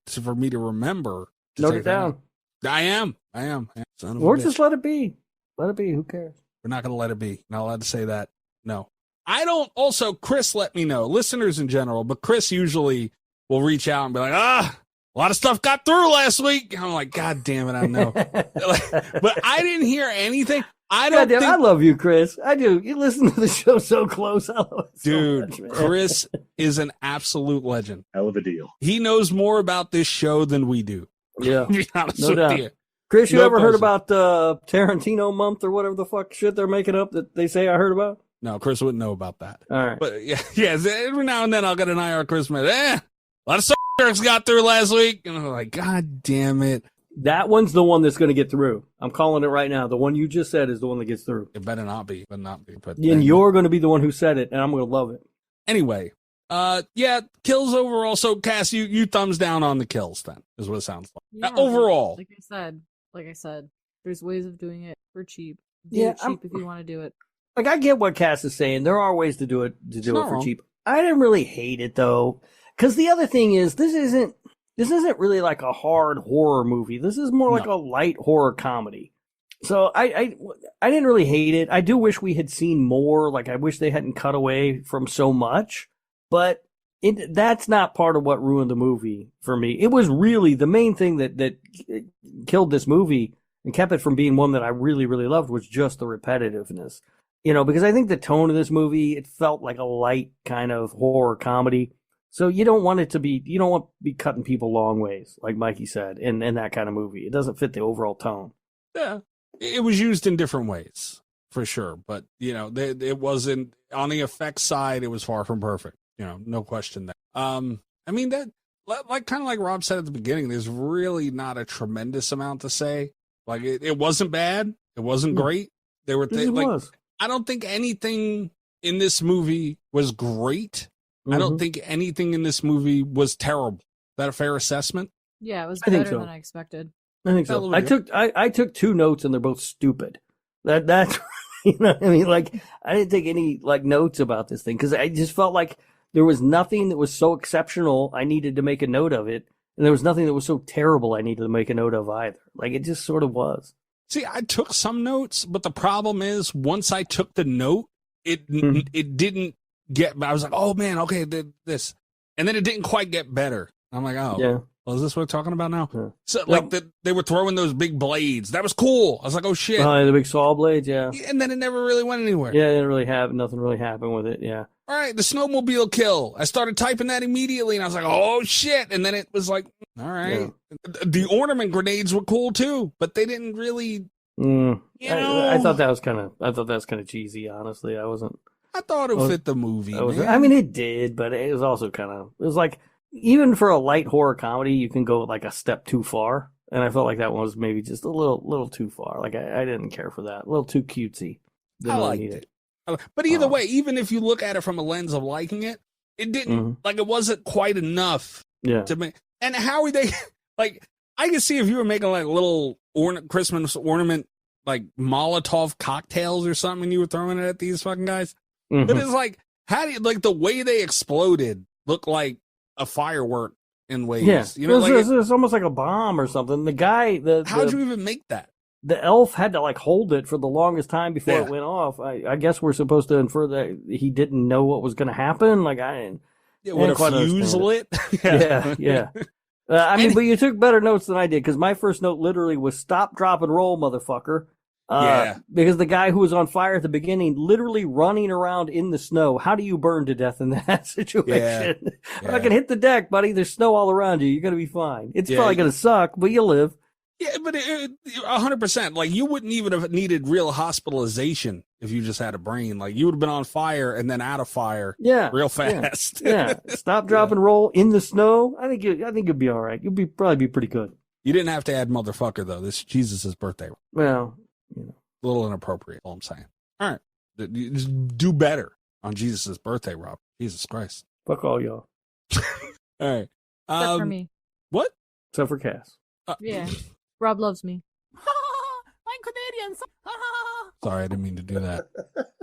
for me to remember.
Note it down.
I am. Son of a
Or
bitch.
just let it be. Let it be. Who cares?
We're not going to let it be. Not allowed to say that. No. I don't. Also, Chris let me know. Listeners in general, but Chris usually will reach out and be like, a lot of stuff got through last week. And I'm like, God damn it, I know. But I didn't hear anything. I don't think...
I love you, Chris. I do. You listen to the show so close. I love it
Dude,
so much,
Chris is an absolute legend.
Hell of a deal.
He knows more about this show than we do.
Yeah.
To be honest
No
with
doubt.
you.
Chris, you
No
ever heard
question.
about Tarantino month or whatever the fuck shit they're making up that they say I heard about?
No, Chris wouldn't know about that.
All right.
But yeah, every now and then I'll get an IR Christmas. A lot of jerks got through last week. And I'm like, God damn it.
That one's the one that's going to get through. I'm calling it right now. The one you just said is the one that gets through.
It better not be. But
And you're going to be the one who said it, and I'm going to love it.
Anyway, yeah, kills overall. So Cass, you thumbs down on the kills then, is what it sounds like.
Yeah,
Overall.
Like I said, there's ways of doing it for cheap. Do
Yeah,
it cheap if you want to do it.
Like, I get what Cass is saying. There are ways to do it
not
for
wrong.
cheap. I didn't really hate it, though. Because the other thing is, this isn't really like a hard horror movie. This is more like a light horror comedy. So I didn't really hate it. I do wish we had seen more. Like, I wish they hadn't cut away from so much. But that's not part of what ruined the movie for me. It was really the main thing that killed this movie and kept it from being one that I really, really loved was just the repetitiveness. You know, because I think the tone of this movie, it felt like a light kind of horror comedy. So you don't want to be cutting people long ways, like Mikey said, in that kind of movie. It doesn't fit the overall tone.
Yeah. It was used in different ways, for sure. But, you know, it wasn't, on the effects side, it was far from perfect. You know, no question there. I mean, that, like, kind of like Rob said at the beginning, there's really not a tremendous amount to say. Like, it wasn't bad. It wasn't great. There were things, like, I don't think anything in this movie was great. I don't think anything in this movie was terrible. Is that a fair assessment?
Yeah, it was
I think
better
so.
than I expected.
I think so. I took 2 notes and they're both stupid. That's you know what I mean? Like, I didn't take any like notes about this thing because I just felt like there was nothing that was so exceptional I needed to make a note of it, and there was nothing that was so terrible I needed to make a note of either. Like, it just sort of was.
See, I took some notes, but the problem is once I took the note, it didn't get. I was like, oh man, okay, this, and then it didn't quite get better. I'm like, oh,
yeah.
Well, is this what we're talking about now?
Yeah.
So, like, they were throwing those big blades. That was cool. I was like, oh shit.
The big saw blades, yeah.
And then it never really went anywhere.
Yeah, it didn't really happen. Nothing really happened with it. Yeah.
All right, the snowmobile kill. I started typing that immediately, and I was like, oh shit. And then it was like, all right. Yeah. The ornament grenades were cool too, but they didn't really. You know,
I thought that was kind of cheesy. Honestly, I
thought it fit the movie.
I mean, it did, but it was also kind of. It was like, even for a light horror comedy, you can go like a step too far, and I felt like that one was maybe just a little too far. Like, I didn't care for that. A little too cutesy.
I liked it. But either way, even if you look at it from a lens of liking it, it didn't like it wasn't quite enough.
Yeah.
To me. And how are they like? I can see if you were making like little Christmas ornament like Molotov cocktails or something, and you were throwing it at these fucking guys. But it's like, how do you like the way they exploded look like a firework in ways?
Yeah,
you know,
it's almost like a bomb or something. The guy,
how'd you even make that?
The elf had to like hold it for the longest time before it went off. I guess we're supposed to infer that he didn't know what was going to happen. Like, I didn't.
Yeah, would a fuse lit?
Yeah. I mean, but you took better notes than I did, because my first note literally was stop, drop, and roll, motherfucker. Because the guy who was on fire at the beginning, literally running around in the snow. How do you burn to death in that situation?
Yeah.
I can hit the deck, buddy. There's snow all around you. You're going to be fine. It's probably going to suck, but you'll live.
Yeah, but 100%. Like, you wouldn't even have needed real hospitalization if you just had a brain. Like, you would have been on fire and then out of fire. Real fast.
Yeah. Stop, drop, and roll in the snow. I think you'll be all right. You'll probably be pretty good.
You didn't have to add motherfucker though. This is Jesus' birthday.
Well, you know,
a little inappropriate. All I'm saying. All right. Just do better on Jesus' birthday, Rob. Jesus Christ.
Fuck all y'all.
All right.
Except for me.
What?
Except for Cass.
Yeah. Rob loves me.
I'm Canadian.
Sorry, I didn't mean to do that.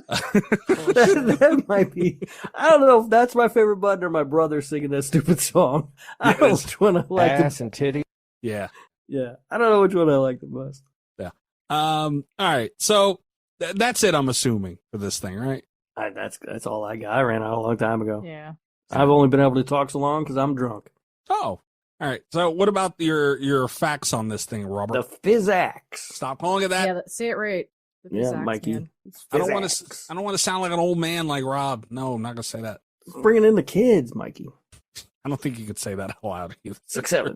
That might be. I don't know if that's my favorite button or my brother singing that stupid song. I don't know which one I like.
Ass and titty.
Yeah.
Yeah, I don't know which one I like the most.
Yeah. All right. So that's it. I'm assuming for this thing, right?
That's all I got. I ran out a long time ago.
Yeah.
I've only been able to talk so long because I'm drunk.
Oh. All right. So what about your facts on this thing, Robert?
The physics.
Stop calling it that.
Yeah, say it right. The
Yeah,
Physax,
Mikey.
man.
I don't want to sound like an old man like Rob. No, I'm not gonna say that.
Bringing in the kids, Mikey.
I don't think you could say that out loud either.
6'7".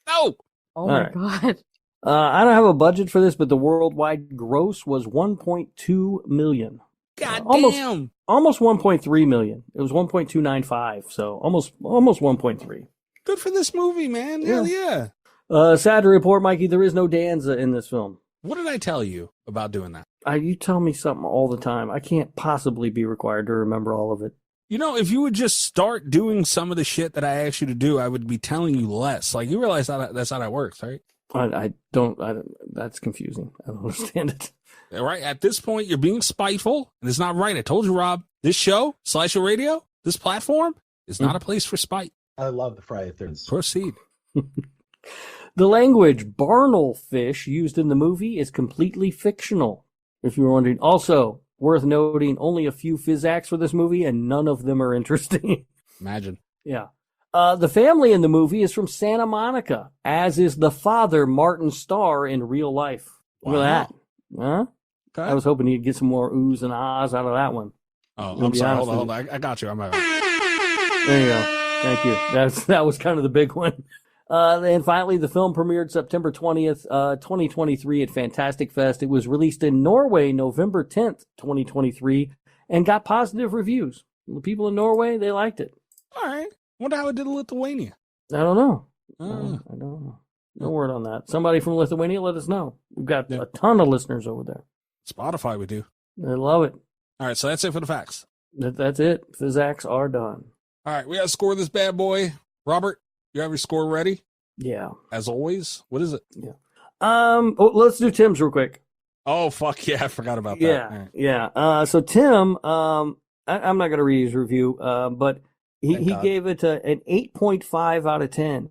No.
Oh my
right.
god.
I don't have a budget for this, but the worldwide gross was 1.2 million.
God
almost,
damn.
Almost 1.3 million. It was 1.295, so almost 1.3.
Good for this movie, man. Hell yeah.
Sad to report, Mikey, there is no Danza in this film.
What did I tell you about doing that?
You tell me something all the time. I can't possibly be required to remember all of it.
You know, if you would just start doing some of the shit that I asked you to do, I would be telling you less. Like, you realize that's how that works, right?
I don't, that's confusing. I don't understand it.
Right? At this point, you're being spiteful, and it's not right. I told you, Rob, this show, Slasher Radio, this platform, is not a place for spite.
I love the Friday 13th.
Proceed.
The language Barnel fish used in the movie is completely fictional, if you were wondering. Also, worth noting, only a few physics for this movie, and none of them are interesting.
Imagine.
Yeah. The family in the movie is from Santa Monica, as is the father, Martin Starr, in real life. Look at that. Huh?
Okay.
I was hoping you'd get some more oohs and ahs out of that one.
Oh, I'm sorry. Hold on. I got you. I'm
There you go. Thank you. That was kind of the big one. And finally, the film premiered September 20th, 2023 at Fantastic Fest. It was released in Norway November 10th, 2023, and got positive reviews. The people in Norway, they liked it.
All right. Wonder how it did in Lithuania.
I don't know. I don't know. No word on that. Somebody from Lithuania, let us know. We've got a ton of listeners over there.
Spotify, we do.
They love it.
All right, so that's it for the facts.
That's it. Physics are done.
All right, we got to score this bad boy. Robert, you have your score ready?
Yeah.
As always. What is it?
Yeah. Let's do Tim's real quick.
Oh, fuck yeah. I forgot about that.
Yeah.
Right.
Yeah. So Tim, I'm not going to read his review, but he gave it an 8.5 out of 10.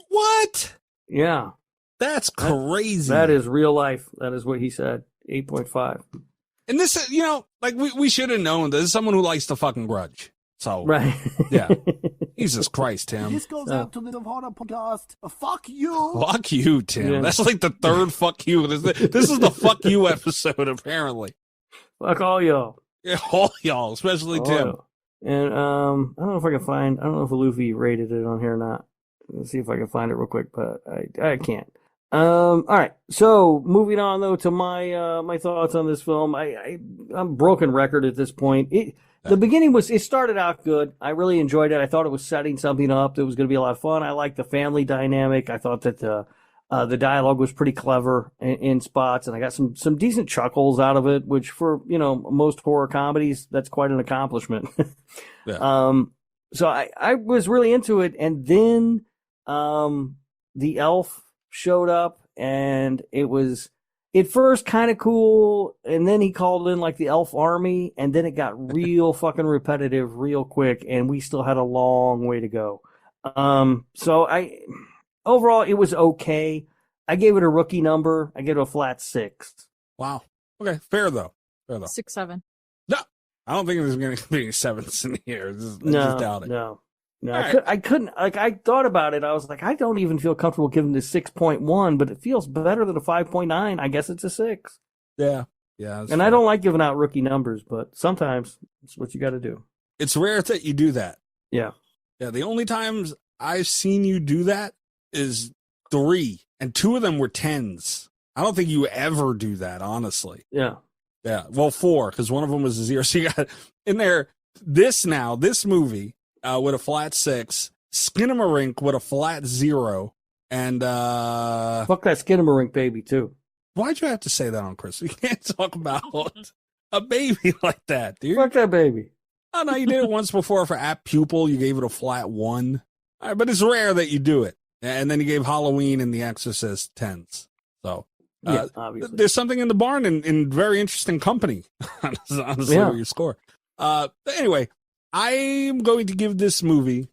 What?
Yeah.
That's crazy.
That is real life. That is what he said. 8.5.
And this, like we should have known this is someone who likes to fucking grudge. So,
right.
Yeah. Jesus Christ, Tim.
This goes out to the Horror Podcast. Fuck you.
Fuck you, Tim.
Yeah.
That's like the third fuck you. This is the fuck you episode, apparently.
Fuck all y'all.
Yeah, all y'all, especially
All
Tim.
y'all. And I don't know if I can find. I don't know if Luffy rated it on here or not. Let's see if I can find it real quick, but I can't. All right. So moving on though to my my thoughts on this film. I'm broken record at this point. The beginning it started out good. I really enjoyed it. I thought it was setting something up that was going to be a lot of fun. I liked the family dynamic. I thought that the dialogue was pretty clever in spots, and I got some decent chuckles out of it, which for most horror comedies, that's quite an accomplishment.
Yeah.
So I was really into it, and then the elf showed up, and it was at first kind of cool, and then he called in like the elf army, and then it got real fucking repetitive real quick, and we still had a long way to go. So overall it was okay. I gave it a rookie number. I gave it a flat 6.
Wow. Okay, fair though.
6-7.
No, I don't think there's going to be any 7s in here. I just doubt it.
No.
Right.
I couldn't, like, I thought about it. I was like, I don't even feel comfortable giving this 6.1, but it feels better than a 5.9. I guess it's a 6.
Yeah. Yeah.
And
fair.
I don't like giving out rookie numbers, but sometimes it's what you got to do.
It's rare that you do that.
Yeah.
Yeah. The only times I've seen you do that is 3, and 2 of them were 10s. I don't think you ever do that, honestly.
Yeah.
Yeah. Well, 4, because one of them was a 0. So you got in there this movie with a flat 6, Skinamarink with a flat 0, and
fuck that Skinamarink baby too.
Why'd you have to say that on Chris? We can't talk about a baby like that, dude.
Fuck that baby.
Oh, no, you did it once before for App Pupil. You gave it a flat 1. All right, but it's rare that you do it. And then you gave Halloween and The Exorcist 10s. So,
Yeah, obviously.
there's something in the barn in very interesting company, honestly, with your score. Anyway, I'm going to give this movie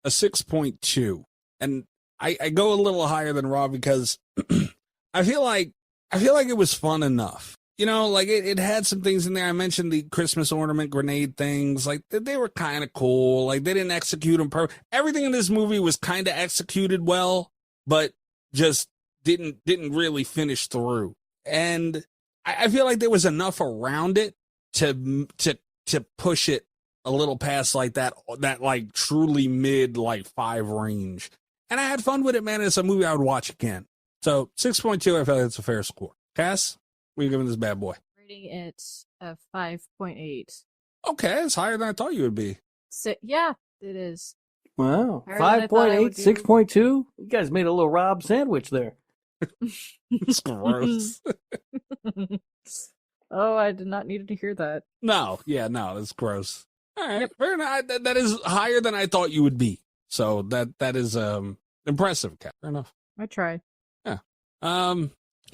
a 6.2. And I go a little higher than Rob because I feel like it was fun enough. You know, like it had some things in there. I mentioned the Christmas ornament grenade things. Like they were kind of cool. Like they didn't execute them perfect. Everything in this movie was kind of executed well, but just didn't really finish through. And I feel like there was enough around it to push it a little past like that like truly mid like 5 range. And I had fun with it, man. It's a movie I would watch again. So 6.2, I feel like it's a fair score. Cass? What are you giving this bad boy?
Rating it a 5.8.
Okay, it's higher than I thought you would be.
Yeah, it is.
Wow.
Higher than I
5.8,
thought I would do.
6.2? You guys made a little Rob sandwich there.
It's gross.
Oh, I did not need to hear that.
No, it's gross. All right, fair enough. That is higher than I thought you would be. So that is impressive, Kat. Fair enough.
I tried.
Yeah.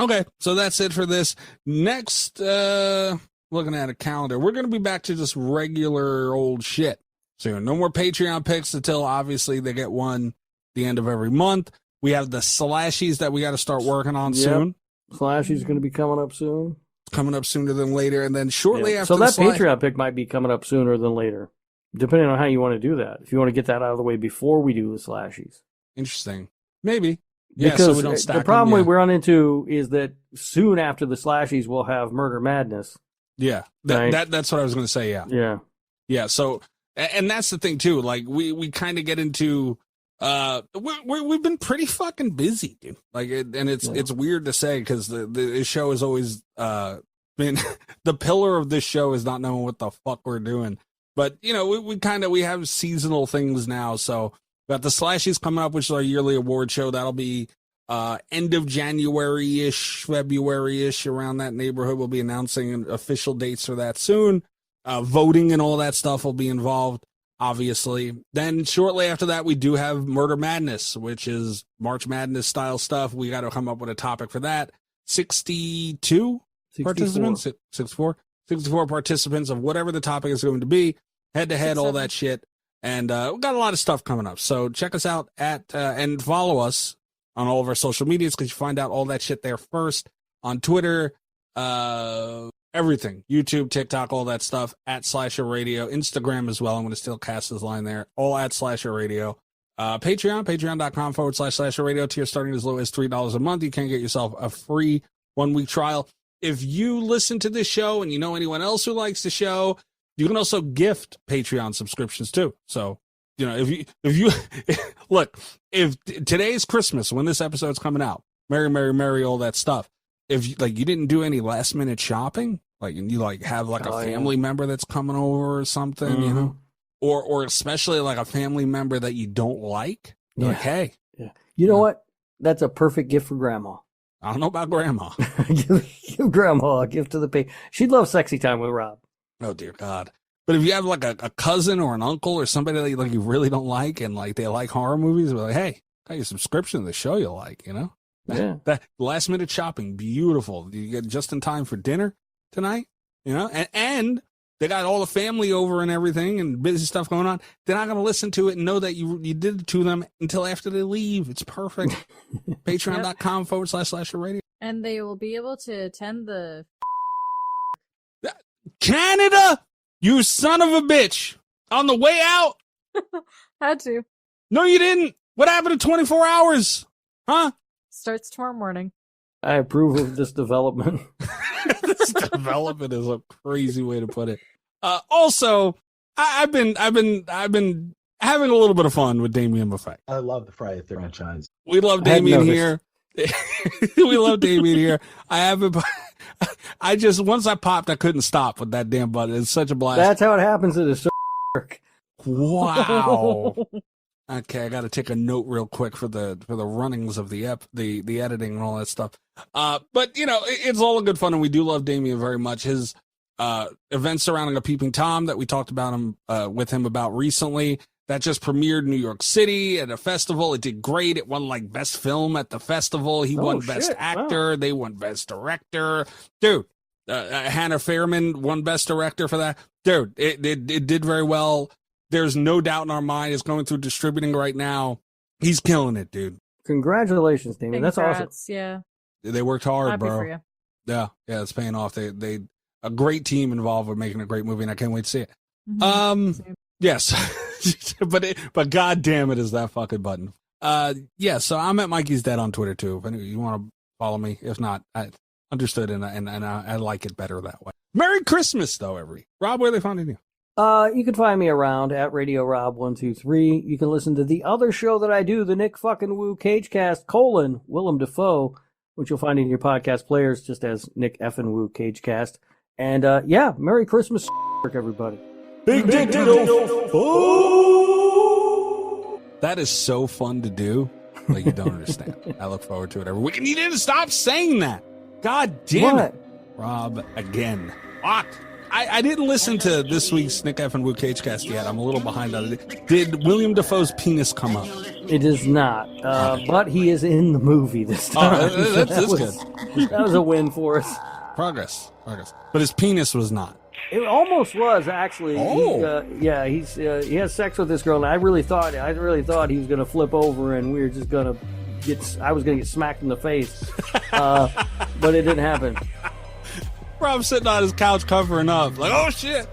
Okay, so that's it for this. Next, looking at a calendar, we're going to be back to just regular old shit soon. No more Patreon picks until obviously they get one the end of every month. We have the slashies that we got to start working on soon.
Slashies going to be coming up soon.
Coming up sooner than later, and then shortly after.
So that Patreon pick might be coming up sooner than later, depending on how you want to do that. If you want to get that out of the way before we do the slashies.
Interesting. Maybe. Yeah,
because
so we don't stack
the problem
them,
we run into is that soon after the slashies, we'll have Murder Madness.
Yeah, that's what I was going to say. Yeah. So, and that's the thing too. Like we kind of get into, we've been pretty fucking busy, dude. Like, it's weird to say because the show has always been the pillar of this show is not knowing what the fuck we're doing. But you know, we have seasonal things now, so. Got the Slashies coming up, which is our yearly award show. That'll be end of January-ish, February-ish, around that neighborhood. We'll be announcing official dates for that soon. Voting and all that stuff will be involved, obviously. Then shortly after that, we do have Murder Madness, which is March Madness style stuff. We got to come up with a topic for that. 62 participants? 64 participants of whatever the topic is going to be. Head-to-head, all that shit. And we've got a lot of stuff coming up. So check us out and follow us on all of our social medias because you find out all that shit there first. On Twitter, everything. YouTube, TikTok, all that stuff. At Slasher Radio. Instagram as well. I'm going to still cast this line there. All at Slasher Radio. Patreon.com/Slasher Radio. Tier starting as low as $3 a month. You can get yourself a free 1-week trial. If you listen to this show and you know anyone else who likes the show, you can also gift Patreon subscriptions too. So, you know, if you look, if today's Christmas when this episode's coming out, Merry, all that stuff. If you didn't do any last minute shopping, like and you have a family member that's coming over or something, you know, or especially like a family member that you don't like, like, hey,
you know what? That's a perfect gift for Grandma.
I don't know about Grandma.
give Grandma a gift to the pay. She'd love sexy time with Rob.
Oh dear God! But if you have like a cousin or an uncle or somebody that you really don't like and like they like horror movies, we're like, hey, got your subscription to the show you like, you know?
Yeah.
That last minute shopping, beautiful. You get just in time for dinner tonight, you know? And they got all the family over and everything and busy stuff going on. They're not going to listen to it and know that you did it to them until after they leave. It's perfect. Patreon.com/Slasher Radio.
And they will be able to attend the
Canada, you son of a bitch. On the way out.
Had to.
No, you didn't. What happened to 24 hours? Huh?
Starts tomorrow morning.
I approve of this development.
This development is a crazy way to put it. Also, I've been having a little bit of fun with Damien Buffet.
I love the Friday the franchise.
We love Damien here. We love Damien here. Once I popped, I couldn't stop with that damn button. It's such a blast.
That's how it happens at a work.
Wow. Okay, I got to take a note real quick for the runnings of the editing and all that stuff. But you know, it's all in good fun, and we do love Damien very much. His events surrounding A Peeping Tom that we talked about with him about recently. That just premiered in New York City at a festival. It did great. It won like best film at the festival. He won best actor. Wow. They won best director. Dude, Hannah Fairman won best director for that. Dude, it did very well. There's no doubt in our mind. It's going through distributing right now. He's killing it, dude.
Congratulations, Damon. That's awesome.
Yeah.
They worked hard,
Happy
bro.
for you.
Yeah, it's paying off. They a great team involved with making a great movie, and I can't wait to see it.
Mm-hmm.
Yes. but god damn it is that fucking button. So I'm at Mikey's Dead on Twitter too. If you want to follow me, if not, I understood and I like it better that way. Merry Christmas though, Rob, where are they finding you?
You can find me around at Radio Rob 123. You can listen to the other show that I do, the Nick fucking Woo Cagecast, Willem Dafoe, which you'll find in your podcast players just as Nick effing Woo Cagecast. And Merry Christmas, everybody.
Big Dick That is so fun to do. Like, you don't understand. I look forward to it every week. And you didn't stop saying that. God damn it. Rob, again. What? I didn't listen to this week's Nick F. and Woo Cagecast yet. I'm a little behind on it. Did William Dafoe's penis come up?
It is not. But he is in the movie this time.
That's good.
That was a win for us.
Progress. But his penis was not.
It almost was, actually.
Oh.
He has sex with this girl, and I really thought he was going to flip over, and we were just going to I was going to get smacked in the face. But it didn't happen.
Rob's sitting on his couch covering up, like, oh shit.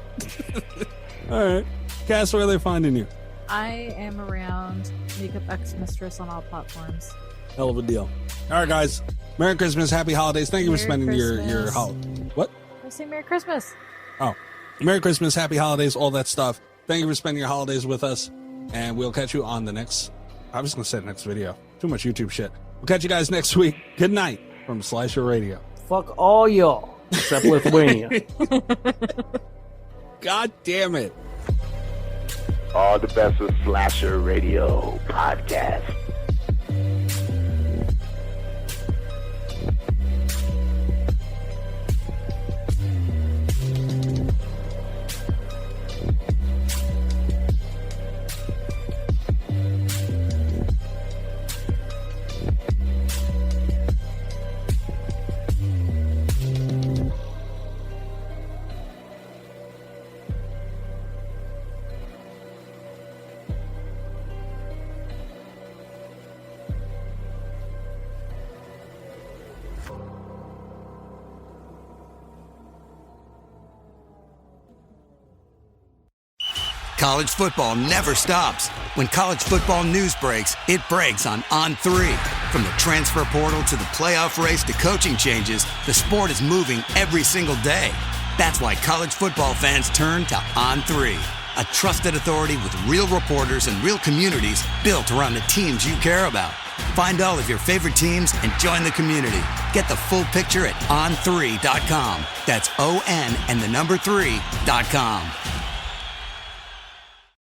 All right. Cass, where are they finding you?
I am around Makeup Ex Mistress on all platforms.
Hell of a deal. All right, guys. Merry Christmas, happy holidays. Thank you for spending your holiday. What?
I say Merry Christmas.
Oh, Merry Christmas, happy holidays, all that stuff. Thank you for spending your holidays with us, and we'll catch you on the next, I was going to say next video. Too much YouTube shit. We'll catch you guys next week. Good night from Slasher Radio.
Fuck all y'all, except Lithuania.
God damn it.
All the best with Slasher Radio Podcast.
College football never stops. When college football news breaks, it breaks on On3. From the transfer portal to the playoff race to coaching changes, the sport is moving every single day. That's why college football fans turn to On3, a trusted authority with real reporters and real communities built around the teams you care about. Find all of your favorite teams and join the community. Get the full picture at on3.com. That's ON and the number 3.com.